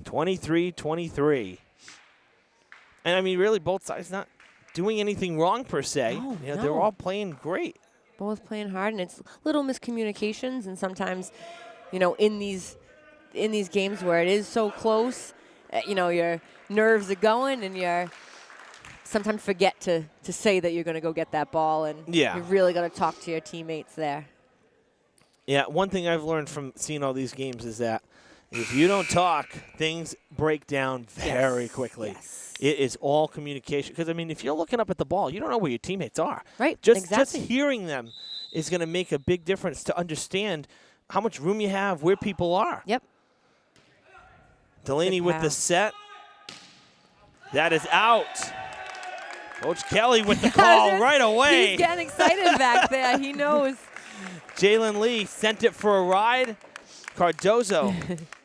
23-23. And, I mean, really, both sides not doing anything wrong per se. No, They're all playing great. Both playing hard, and it's little miscommunications, and sometimes, in these games where it is so close, your nerves are going, and you sometimes forget to say that you're going to go get that ball, and you really got to talk to your teammates there. Yeah, one thing I've learned from seeing all these games is that if you don't talk, things break down very quickly. Yes. It is all communication. Because, I mean, if you're looking up at the ball, you don't know where your teammates are. Right, Just exactly. hearing them is going to make a big difference to understand how much room you have, where people are. Yep. Delaney with the set. That is out. Coach Kelly with the call right away. He's getting excited back there. He knows. Jalen Lee sent it for a ride. Cardozo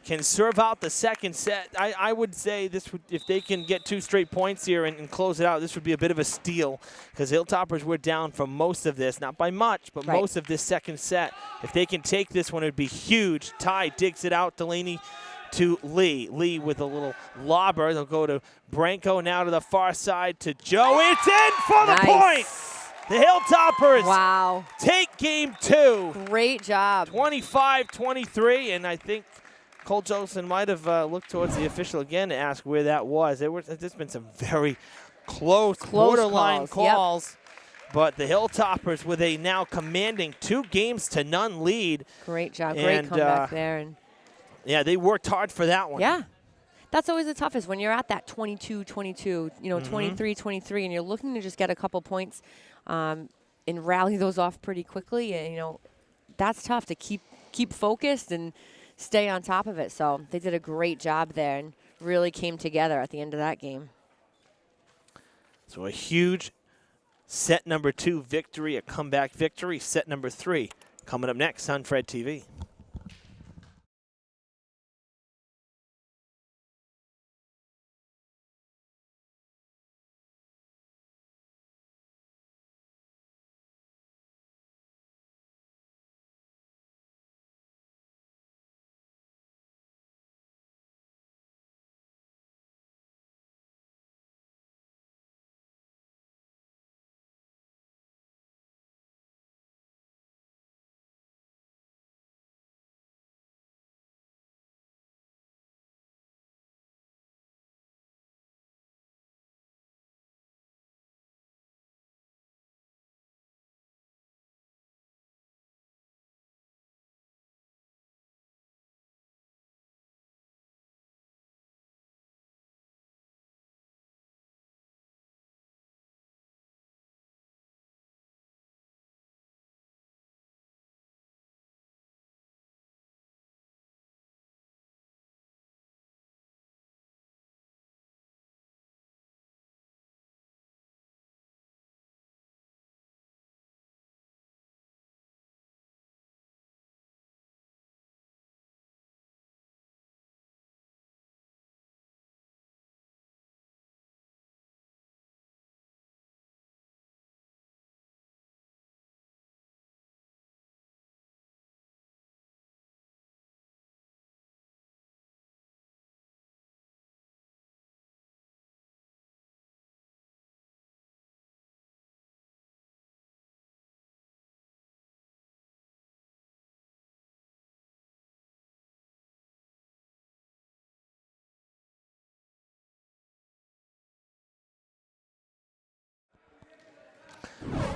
can serve out the second set. I would say this would, if they can get 2 straight points here and close it out, this would be a bit of a steal because Hilltoppers were down for most of this, not by much, but most of this second set. If they can take this one, it would be huge. Ty digs it out. Delaney to Lee. Lee with a little lobber. They'll go to Branco now to the far side to Joe. It's in for the point. The Hilltoppers take game 2. Great job. 25-23, and I think Cole Jolson might have looked towards the official again to ask where that was. There's been some very close borderline calls. Yep. But the Hilltoppers with a now commanding 2-0 lead. Great job. Great comeback there. And yeah, they worked hard for that one. Yeah. That's always the toughest when you're at that 22-22, 23-23, and you're looking to just get a couple points and rally those off pretty quickly. And, that's tough to keep focused and stay on top of it. So they did a great job there and really came together at the end of that game. So a huge set number 2 victory, a comeback victory. Set number 3 coming up next on Fred TV.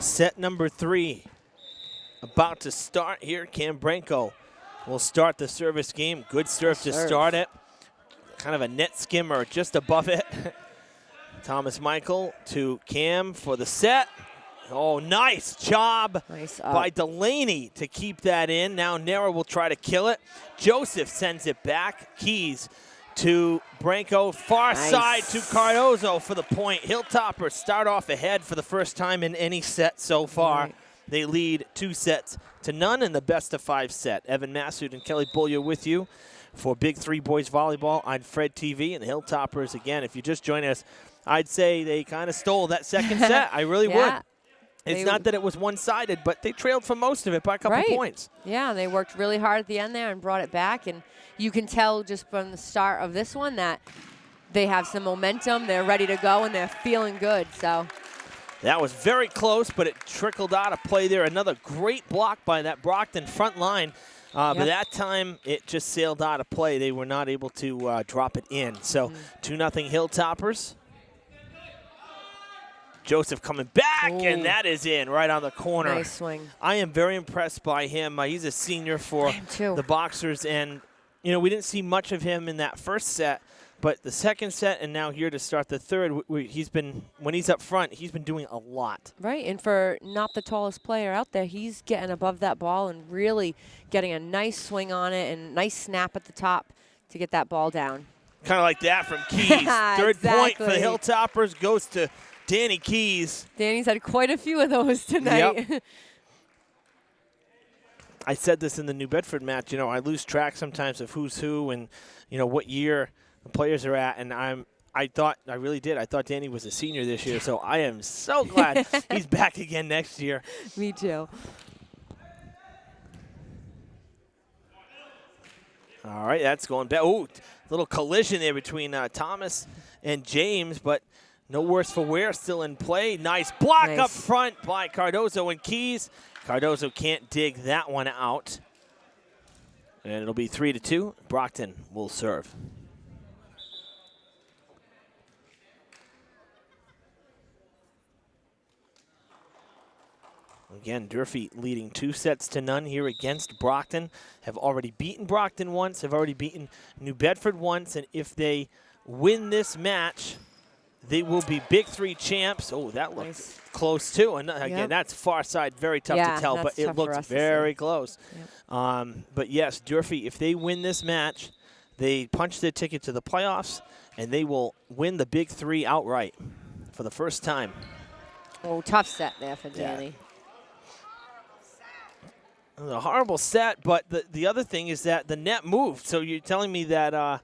Set number 3 about to start here. Cam Branco will start the service game. Good serve to start it. Kind of a net skimmer just above it. Thomas Michael to Cam for the set. Oh, nice job by Delaney to keep that in. Now Nera will try to kill it. Joseph sends it back. Keys to Branco. Far side to Cardozo for the point. Hilltoppers start off ahead for the first time in any set so far. They lead 2-0 in the best-of-5 set. Evan Massoud and Kelly Bullier with you for Big 3 Boys Volleyball on Fred TV. And the Hilltoppers, again, if you just join us, I'd say they kind of stole that second set. I really would. It's not that it was one-sided, but they trailed for most of it by a couple points. Yeah, they worked really hard at the end there and brought it back. And you can tell just from the start of this one that they have some momentum. They're ready to go, and they're feeling good. So that was very close, but it trickled out of play there. Another great block by that Brockton front line. But that time, it just sailed out of play. They were not able to drop it in. So 2-0 Hilltoppers. Joseph coming back, and that is in right on the corner. Nice swing. I am very impressed by him. He's a senior for the Boxers, and you know we didn't see much of him in that first set, but the second set and now here to start the third, when he's up front, he's been doing a lot. Right, and for not the tallest player out there, he's getting above that ball and really getting a nice swing on it and nice snap at the top to get that ball down. Kind of like that from Keys. Third point for the Hilltoppers goes to Danny Keys. Danny's had quite a few of those tonight. Yep. I said this in the New Bedford match. You know, I lose track sometimes of who's who and, you know, what year the players are at. And I really did. I thought Danny was a senior this year. So I am so glad he's back again next year. Me too. All right, that's going back. Oh, little collision there between Thomas and James, but no worse for wear, still in play. Nice block up front by Cardozo and Keys. Cardozo can't dig that one out. And it'll be 3-2. Brockton will serve. Again, Durfee leading 2-0 here against Brockton. Have already beaten Brockton once, have already beaten New Bedford once, and if they win this match, they will be Big 3 champs. Oh, that looks close, too. And again, that's far side, very tough to tell, but it looks very close. Yep. But yes, Durfee, if they win this match, they punch their ticket to the playoffs, and they will win the Big 3 outright for the first time. Oh, tough set there for Danny. A horrible set, but the other thing is that the net moved. So you're telling me that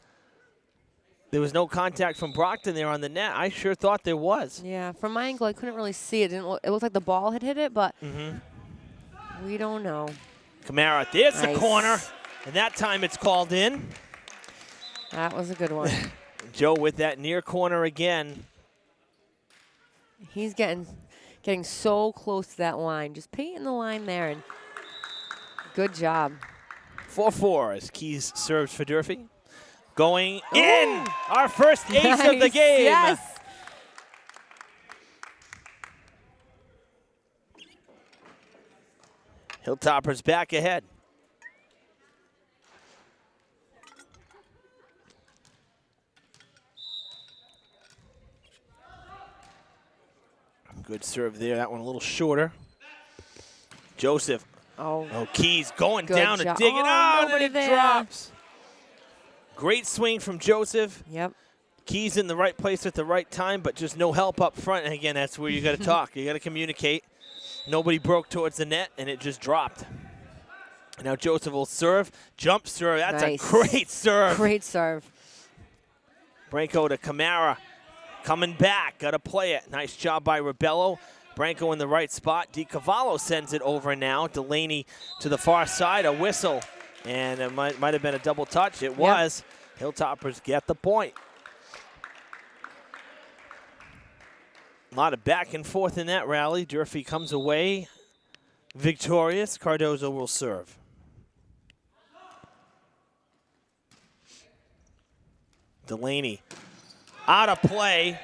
there was no contact from Brockton there on the net. I sure thought there was. Yeah, from my angle, I couldn't really see it. It looked like the ball had hit it, but we don't know. Camara, there's the corner, and that time it's called in. That was a good one. Joe with that near corner again. He's getting so close to that line. Just painting the line there, and good job. 4-4 as Keys serves for Durfee. Going in, our first ace of the game. Yes. Hilltoppers back ahead. Good serve there. That one a little shorter. Joseph. Oh, Keys going down to dig it. Oh, and then it drops. Great swing from Joseph. Yep. Keys in the right place at the right time, but just no help up front. And again, that's where you got to talk. You got to communicate. Nobody broke towards the net, and it just dropped. Now Joseph will serve. Jump serve. That's a great serve. Great serve. Branco to Camara. Coming back. Got to play it. Nice job by Rebello. Branco in the right spot. DiCavallo sends it over now. Delaney to the far side. A whistle. And it might have been a double touch. It was. Hilltoppers get the point. A lot of back and forth in that rally. Durfee comes away victorious. Cardozo will serve. Delaney out of play.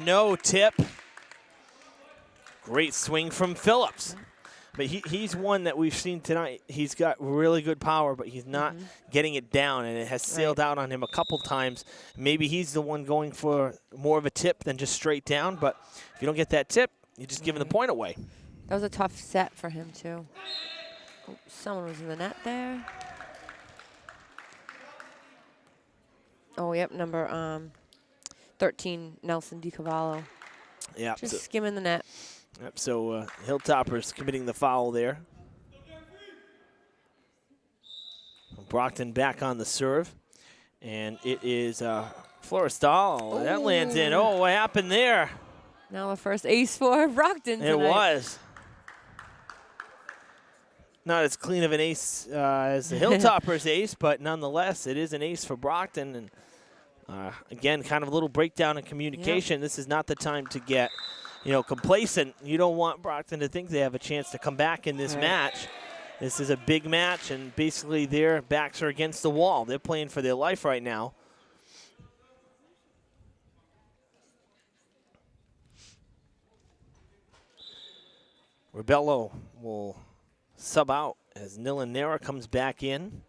No tip. Great swing from Phillips. But he's one that we've seen tonight. He's got really good power, but he's not getting it down, and it has sailed out on him a couple times. Maybe he's the one going for more of a tip than just straight down, but if you don't get that tip, you're just giving the point away. That was a tough set for him, too. Oh, someone was in the net there. Oh, yep, number 13, Nelson DiCavallo. Yeah. Just skimming the net. Yep, so Hilltoppers committing the foul there. Brockton back on the serve. And it is Florestal. That lands in. Oh, what happened there? Now the first ace for Brockton tonight. It was. Not as clean of an ace as the Hilltoppers ace, but nonetheless, it is an ace for Brockton. And again, kind of a little breakdown in communication. Yep. This is not the time to get complacent. You don't want Brockton to think they have a chance to come back in this match. This is a big match, and basically their backs are against the wall. They're playing for their life right now. Rebello will sub out as Nilanera comes back in.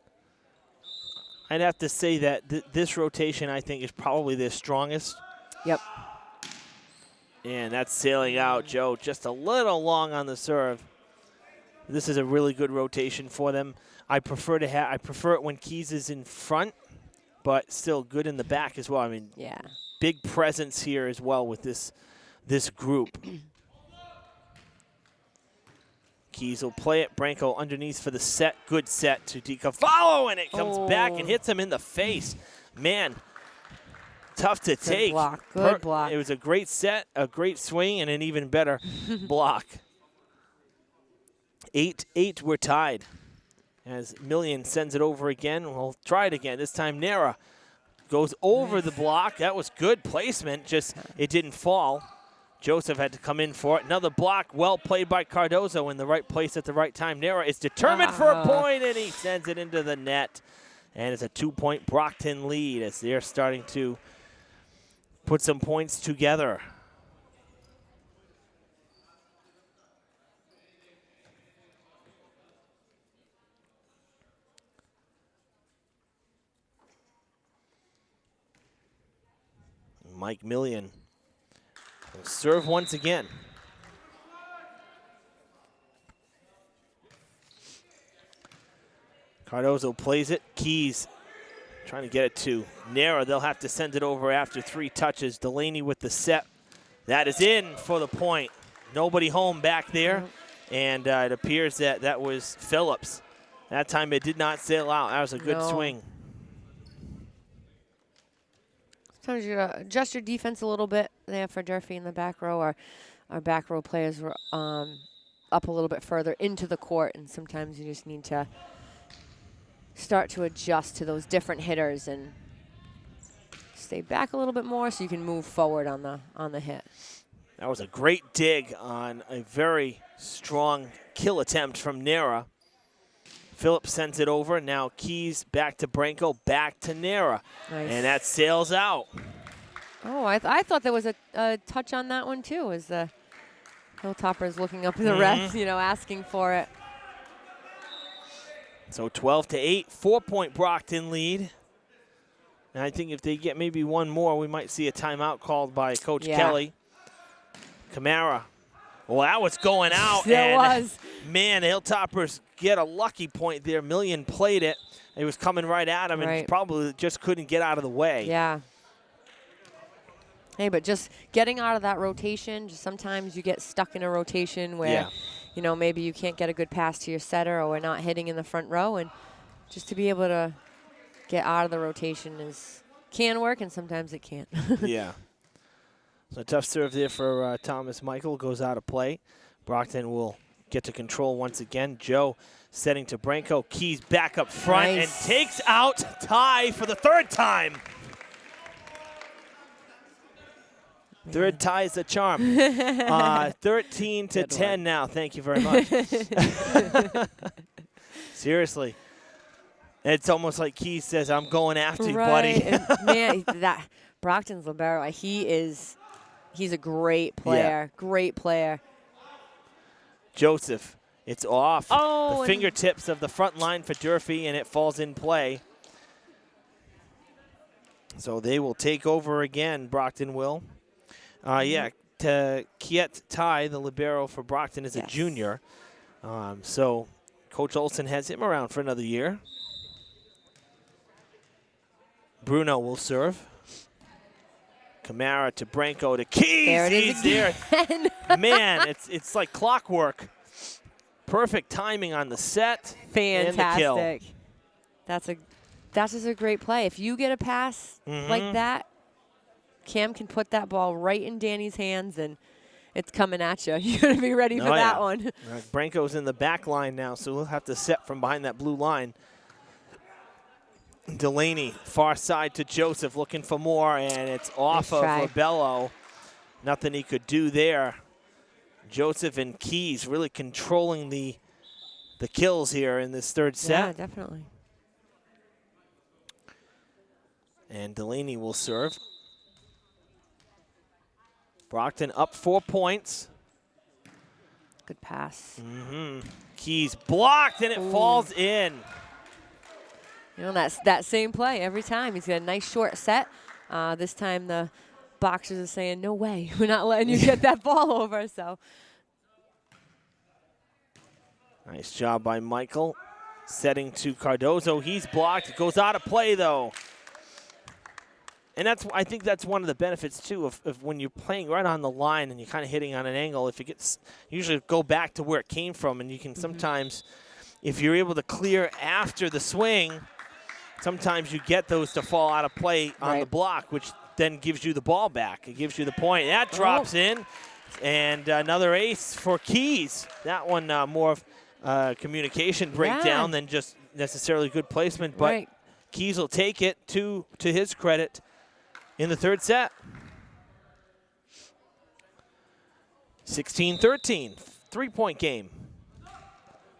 I'd have to say that this rotation, I think, is probably their strongest. Yep. And that's sailing out, Joe, just a little long on the serve. This is a really good rotation for them. I prefer it when Keys is in front, but still good in the back as well. I mean, big presence here as well with this group. Keys will play it. Branco underneath for the set. Good set to DiCavallo, and it comes back and hits him in the face. Man, tough to take. Good block. It was a great set, a great swing, and an even better block. 8-8, we're tied. As Million sends it over again. We'll try it again. This time Nera goes over the block. That was good placement, just it didn't fall. Joseph had to come in for it. Another block, well played by Cardozo in the right place at the right time. Nera is determined for a point, and he sends it into the net. And it's a 2-point Brockton lead as they're starting to put some points together. Mike Million will serve once again. Cardozo plays it. Keys trying to get it to Nera. They'll have to send it over after 3 touches. Delaney with the set. That is in for the point. Nobody home back there. And it appears that that was Phillips. That time it did not sail out. That was a good swing. Sometimes you gotta adjust your defense a little bit there for Durfee in the back row. Our back row players were up a little bit further into the court, and sometimes you just need to start to adjust to those different hitters and stay back a little bit more so you can move forward on the hit. That was a great dig on a very strong kill attempt from Nera. Phillips sends it over. Now Keys back to Branco, back to Nera. Nice. And that sails out. Oh, I thought there was a touch on that one, too, as the Hilltoppers looking up at the refs, asking for it. So 12-8, 4-point Brockton lead. And I think if they get maybe one more, we might see a timeout called by Coach Kelly. Camara. Well, that was going out. It was. Man, the Hilltoppers get a lucky point there. Million played it. It was coming right at him and probably just couldn't get out of the way. Yeah. Hey, but just getting out of that rotation, just sometimes you get stuck in a rotation where, maybe you can't get a good pass to your setter or we're not hitting in the front row. And just to be able to get out of the rotation can work, and sometimes it can't. Yeah. So a tough serve there for Thomas Michael. Goes out of play. Brockton will get to control once again. Joe setting to Branco. Keys back up front and takes out Ty for the 3rd time. Third tie is a charm. 13-10 now. Thank you very much. Seriously. It's almost like Keys says, I'm going after you, buddy. Man, that Brockton's libero, he's a great player. Great player. Joseph, it's off Oh, the and fingertips of the front line for Durfee, and it falls in play. So they will take over again, Brockton will. Yeah, Kiet Tai, the libero for Brockton, is a junior. So Coach Olson has him around for another year. Bruno will serve. Camara to Branco to Keys. There it is again. Man, it's like clockwork. Perfect timing on the set. Fantastic. And the kill. That's just a great play. If you get a pass like that, Cam can put that ball right in Danny's hands, and it's coming at you. You got to be ready for that one. Branco's in the back line now, so we'll have to set from behind that blue line. Delaney, far side to Joseph, looking for more, and it's off of Rebello. Nothing he could do there. Joseph and Keys really controlling the kills here in this third set. Yeah, definitely. And Delaney will serve. Brockton up 4 points. Good pass. Keys blocked, and it falls in. You know, that's that same play every time. He's got a nice short set. This time the boxers are saying, no way, we're not letting you get that ball over. So nice job by Michael. Setting to Cardozo. He's blocked. It goes out of play, though. And I think that's one of the benefits, too, of when you're playing right on the line and you're kind of hitting on an angle. If it gets, usually go back to where it came from, and you can sometimes, if you're able to clear after the swing, sometimes you get those to fall out of play on the block, which then gives you the ball back. It gives you the point. That drops in, and another ace for Keys. That one more of communication breakdown than just necessarily good placement, but Keys will take it to his credit in the third set. 16-13, 3-point game.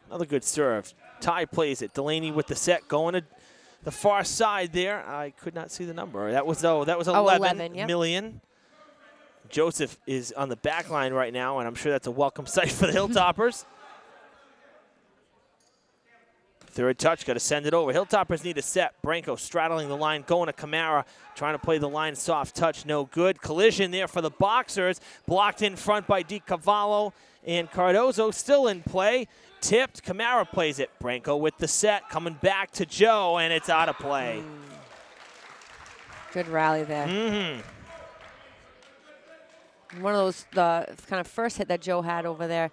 Another good serve. Ty plays it. Delaney with the set going to the far side there. I could not see the number. That was 11 million. Joseph is on the back line right now, and I'm sure that's a welcome sight for the Hilltoppers. Third touch, got to send it over. Hilltoppers need a set. Branco straddling the line, going to Camara, trying to play the line soft touch, no good. Collision there for the Boxers. Blocked in front by DiCavallo, and Cardozo still in play. Tipped, Camara plays it. Branco with the set, coming back to Joe, and it's out of play. Good rally there. One of those, the kind of first hit that Joe had over there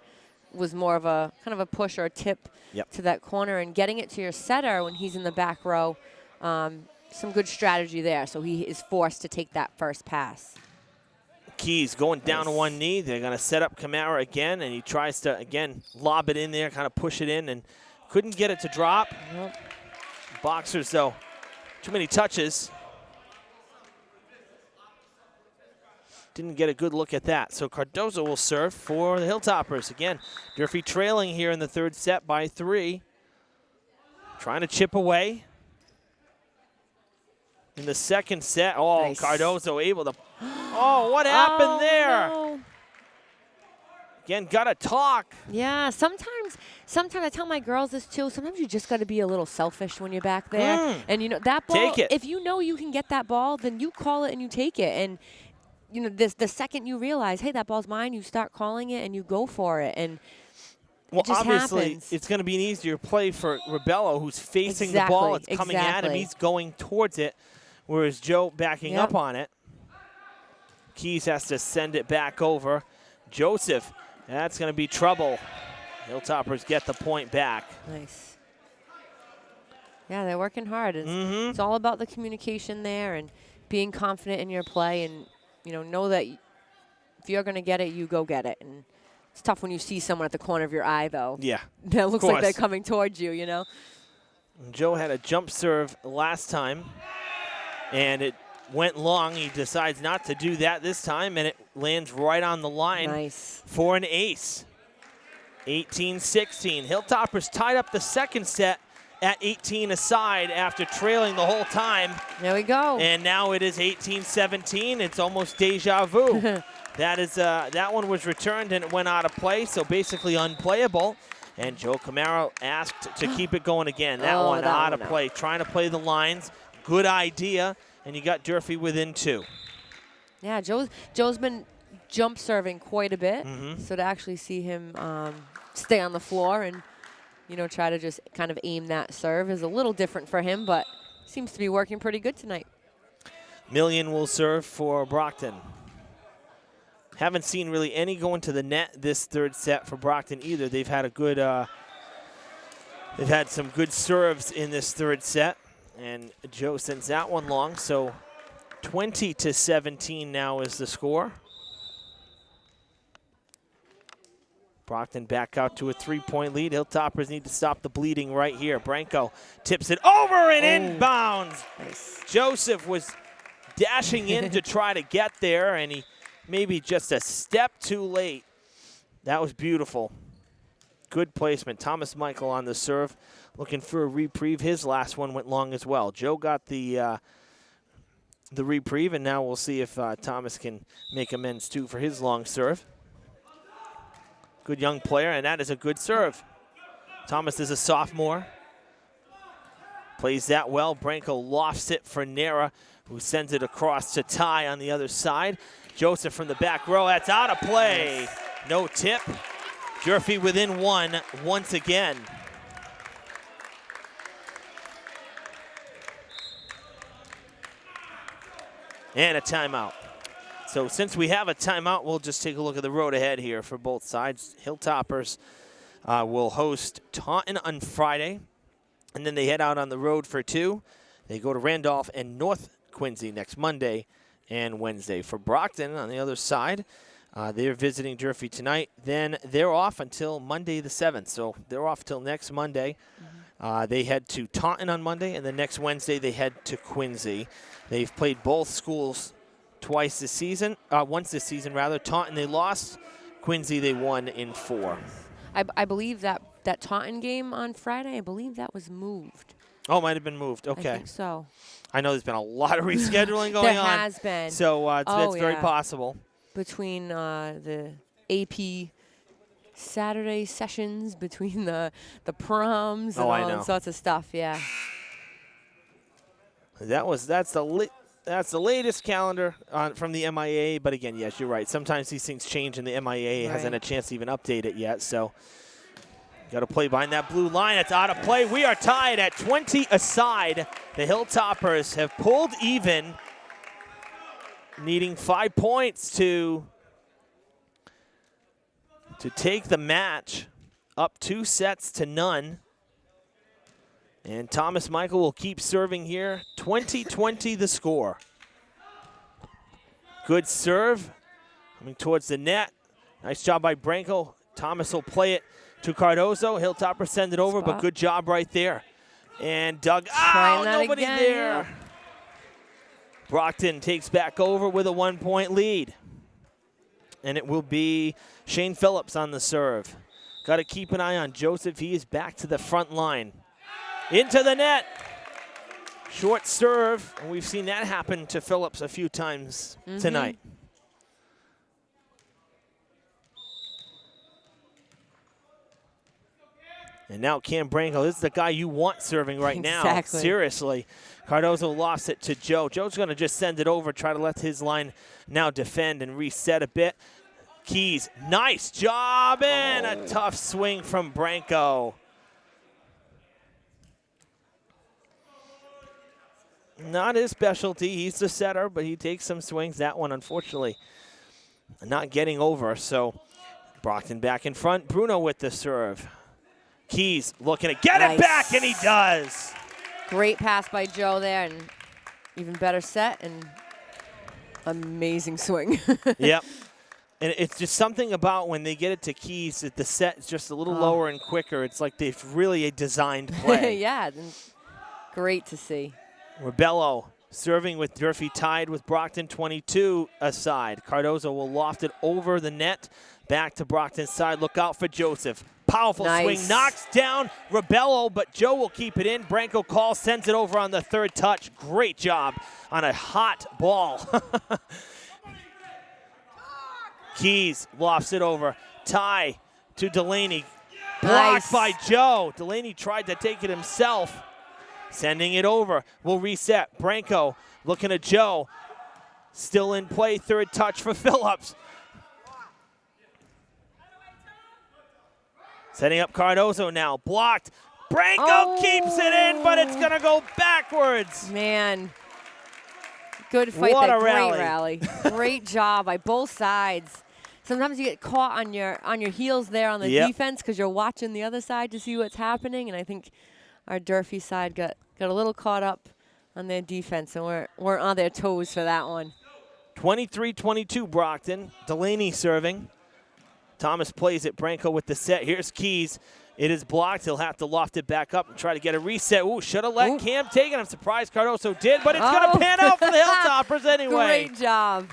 was more of a kind of a push or a tip to that corner, and getting it to your setter when he's in the back row. Some good strategy there, so he is forced to take that first pass. Keys going down to one knee. They're going to set up Camara again, and he tries to, again, lob it in there, kind of push it in, and couldn't get it to drop. Boxers, though, too many touches. Didn't get a good look at that. So Cardozo will serve for the Hilltoppers. Again, Durfee trailing here in the third set by 3. Trying to chip away. In the second set, Cardozo able to, what happened there? No. Again, gotta talk. Yeah, sometimes I tell my girls this too. Sometimes you just got to be a little selfish when you're back there. And you know, that ball, take it. If you know you can get that ball, then you call it and you take it. And you know, the second you realize, hey, that ball's mine, you start calling it and you go for it. And it just obviously, happens. it's going to be an easier play for Rebello, who's facing the ball. It's coming at him. He's going towards it, whereas Joe backing up on it. Keys has to send it back over. Joseph, that's going to be trouble. Hilltoppers get the point back. Nice. Yeah, they're working hard. It's all about the communication there and being confident in your play, and know that if you're going to get it, you go get it. And it's tough when you see someone at the corner of your eye, though. Yeah. That looks like they're coming towards you, you know. Joe had a jump serve last time, and it went long. He decides not to do that this time, and it lands right on the line for an ace. 18-16. Hilltoppers tied up the second set at 18 aside after trailing the whole time. There we go. And now it is 18-17. It's almost deja vu That one was returned and it went out of play, so basically unplayable. And Joe Camaro asked to keep it going again. That one out of play, trying to play the lines. Good idea, and you got Durfee within 2. Yeah, Joe's been jump serving quite a bit, Mm-hmm. so to actually see him stay on the floor and try to just kind of aim that serve is a little different for him, but seems to be working pretty good tonight. Million will serve for Brockton. Haven't seen really any going to the net this third set for Brockton either. They've had they've had some good serves in this third set, and Joe sends that one long. So 20-17 now is the score. Brockton back out to a 3-point lead. Hilltoppers need to stop the bleeding right here. Branco tips it over and inbounds. Nice. Joseph was dashing in to try to get there, and he maybe just a step too late. That was beautiful. Good placement. Thomas Michael on the serve, looking for a reprieve. His last one went long as well. Joe got the reprieve, and now we'll see if Thomas can make amends too for his long serve. Good young player, and that is a good serve. Thomas is a sophomore. Plays that well. Branco lofts it for Nera, who sends it across to Ty on the other side. Joseph from the back row. That's out of play. No tip. Durfee within 1 once again. And a timeout. So since we have a timeout, we'll just take a look at the road ahead here for both sides. Hilltoppers will host Taunton on Friday, and then they head out on the road for 2. They go to Randolph and North Quincy next Monday and Wednesday. For Brockton on the other side, they're visiting Durfee tonight. Then they're off until Monday the 7th, so they're off till next Monday. They head to Taunton on Monday, and then next Wednesday they head to Quincy. They've played both schools once this season. Taunton they lost, Quincy they won in 4. I believe that Taunton game on Friday, I believe that was moved. Oh, might have been moved. Okay. I think so. I know there's been a lot of rescheduling going on. There has been. So it's very possible. Between the AP Saturday sessions, between the proms and all sorts of stuff, yeah. That's the latest calendar from the MIA, but again, yes, you're right. Sometimes these things change and the MIA hasn't had a chance to even update it yet, so got to play behind that blue line. It's out of play. We are tied at 20 aside. The Hilltoppers have pulled even, needing 5 points to take the match up 2-0. And Thomas Michael will keep serving here. 20-20 the score. Good serve. Coming towards the net. Nice job by Branco. Thomas will play it to Cardozo. Hilltopper send it over, but good job right there. And Doug, nobody again. there. Brockton takes back over with a 1-point lead. And it will be Shane Phillips on the serve. Got to keep an eye on Joseph. He is back to the front line. Into the net. Short serve, and we've seen that happen to Phillips a few times tonight. And now Cam Branco, this is the guy you want serving right now. Seriously. Cardozo lost it to Joe. Joe's going to just send it over, try to let his line now defend and reset a bit. Keys, nice job, and a tough swing from Branco. Not his specialty. He's the setter, but he takes some swings. That one, unfortunately, not getting over. So Brockton back in front. Bruno with the serve. Keys looking to get it back, and he does. Great pass by Joe there, and even better set, and amazing swing. Yep. And it's just something about when they get it to Keys that the set is just a little lower and quicker. It's like they've really designed play. Yeah, great to see. Rebello serving with Durfee tied with Brockton 22 aside. Cardozo will loft it over the net. Back to Brockton's side. Look out for Joseph. Powerful swing. Knocks down Rebello, but Joe will keep it in. Branco calls, sends it over on the third touch. Great job on a hot ball. Keys lofts it over. Ty to Delaney. Blocked by Joe. Delaney tried to take it himself. Sending it over. We'll reset. Branco looking at Joe. Still in play. Third touch for Phillips. Setting up Cardozo now. Blocked. Branco keeps it in, but it's going to go backwards. Man. Good fight. What there. a Great rally. Great job by both sides. Sometimes you get caught on your heels there on the defense because you're watching the other side to see what's happening, and I think our Durfee side got a little caught up on their defense, and we're on their toes for that one. 23-22 Brockton. Delaney serving. Thomas plays it. Branco with the set. Here's Keys. It is blocked. He'll have to loft it back up and try to get a reset. Ooh, should have let Cam take it. I'm surprised Cardoso did, but it's going to pan out for the Hilltoppers anyway. Great job.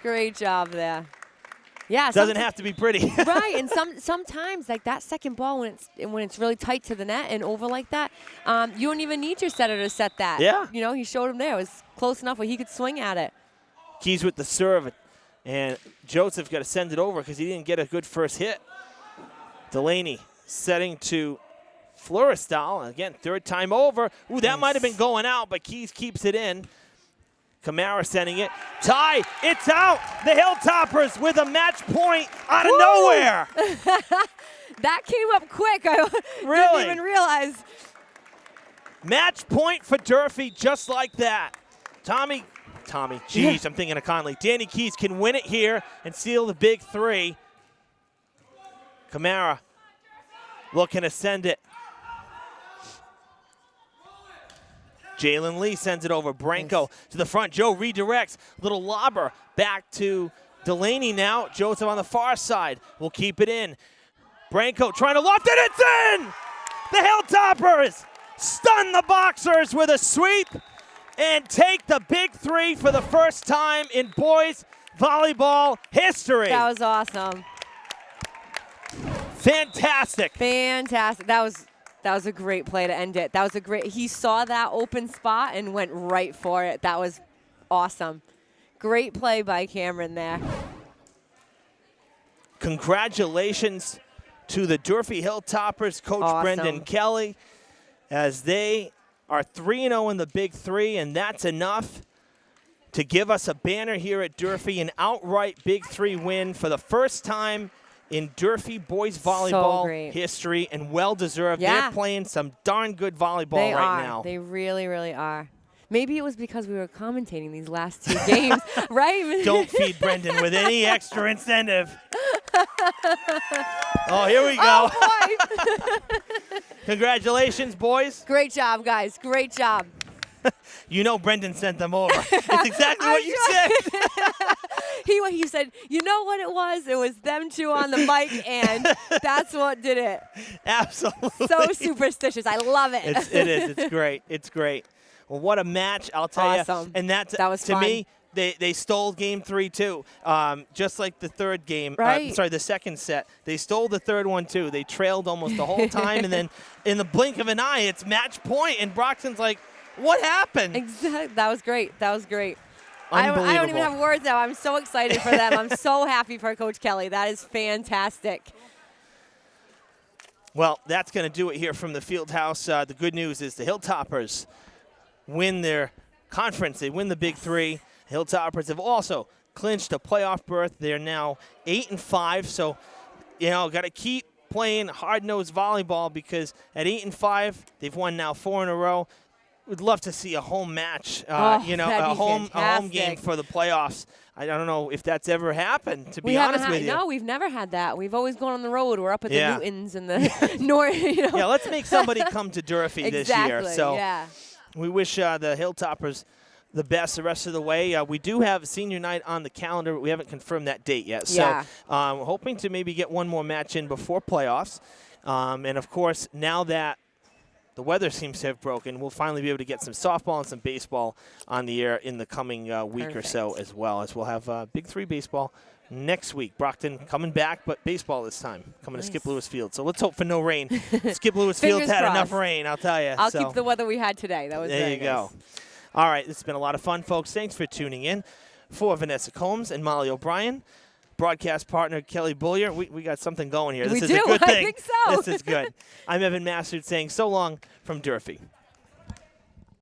Great job there. Yeah, doesn't have to be pretty. Right, and sometimes like that second ball when it's really tight to the net and over like that, you don't even need your setter to set that. Yeah. You know, he showed him there. It was close enough where he could swing at it. Keys with the serve, and Joseph got to send it over because he didn't get a good first hit. Delaney setting to Florestal. Again, third time over. Ooh, that might have been going out, but Keys keeps it in. Kamara sending it. Ty, it's out. The Hilltoppers with a match point out of nowhere. That came up quick. I didn't even realize. Match point for Durfee just like that. Tommy, geez, I'm thinking of Conley. Danny Keys can win it here and seal the big three. Kamara looking to send it. Jalen Lee sends it over. Branco to the front. Joe redirects. Little lobber back to Delaney now. Joseph on the far side will keep it in. Branco trying to loft it. It's in! The Hilltoppers stun the Boxers with a sweep and take the big three for the first time in boys volleyball history. That was awesome. Fantastic. Fantastic. That was a great play to end it. That was a great. He saw that open spot and went right for it. That was awesome. Great play by Cameron there. Congratulations to the Durfee Hilltoppers, Coach Brendan Kelly, as they are 3-0 in the Big Three, and that's enough to give us a banner here at Durfee, an outright Big Three win for the first time in Durfee boys volleyball history, and well-deserved. Yeah. They're playing some darn good volleyball right now. They really, really are. Maybe it was because we were commentating these last two games, right? Don't feed Brendan with any extra incentive. Oh, here we go. Oh, boy. Congratulations, boys. Great job, guys. Great job. You know Brendan sent them over. It's exactly what you said. He said, you know what it was? It was them two on the mic, and that's what did it. Absolutely. So superstitious. I love it. It is. It's great. It's great. Well, what a match, I'll tell you. Awesome. And that was to fun. me, they stole game 3 too. Just like the third game. Right. The second set. They stole the third one too. They trailed almost the whole time, and then in the blink of an eye, it's match point, and Brockton's like, what happened? Exactly. That was great. That was great. Unbelievable. I don't even have words now. I'm so excited for them. I'm so happy for Coach Kelly. That is fantastic. Well, that's going to do it here from the field house. The good news is the Hilltoppers win their conference. They win the Big Three. Hilltoppers have also clinched a playoff berth. They're now 8-5. So, got to keep playing hard-nosed volleyball because at 8-5, they've won now 4 in a row. We'd love to see a home match, a home game for the playoffs. I don't know if that's ever happened, to be honest with you. No, we've never had that. We've always gone on the road. We're up at the Newtons and the North. Yeah, let's make somebody come to Durfee this year. So we wish the Hilltoppers the best the rest of the way. We do have senior night on the calendar, but we haven't confirmed that date yet. So we're hoping to maybe get one more match in before playoffs. And, of course, now that the weather seems to have broken, we'll finally be able to get some softball and some baseball on the air in the coming week or so, as well as we'll have Big Three baseball next week. Brockton coming back, but baseball this time, coming to Skip Lewis Field. So let's hope for no rain. Skip Lewis Field had enough rain, I'll tell you. I'll keep the weather we had today. That was there you go. All right, this has been a lot of fun, folks. Thanks for tuning in. For Vanessa Combs and Molly O'Brien, broadcast partner, Kelly Bullier. We got something going here. This We is do. a good thing. I think so. This is good. I'm Evan Massard saying so long from Durfee.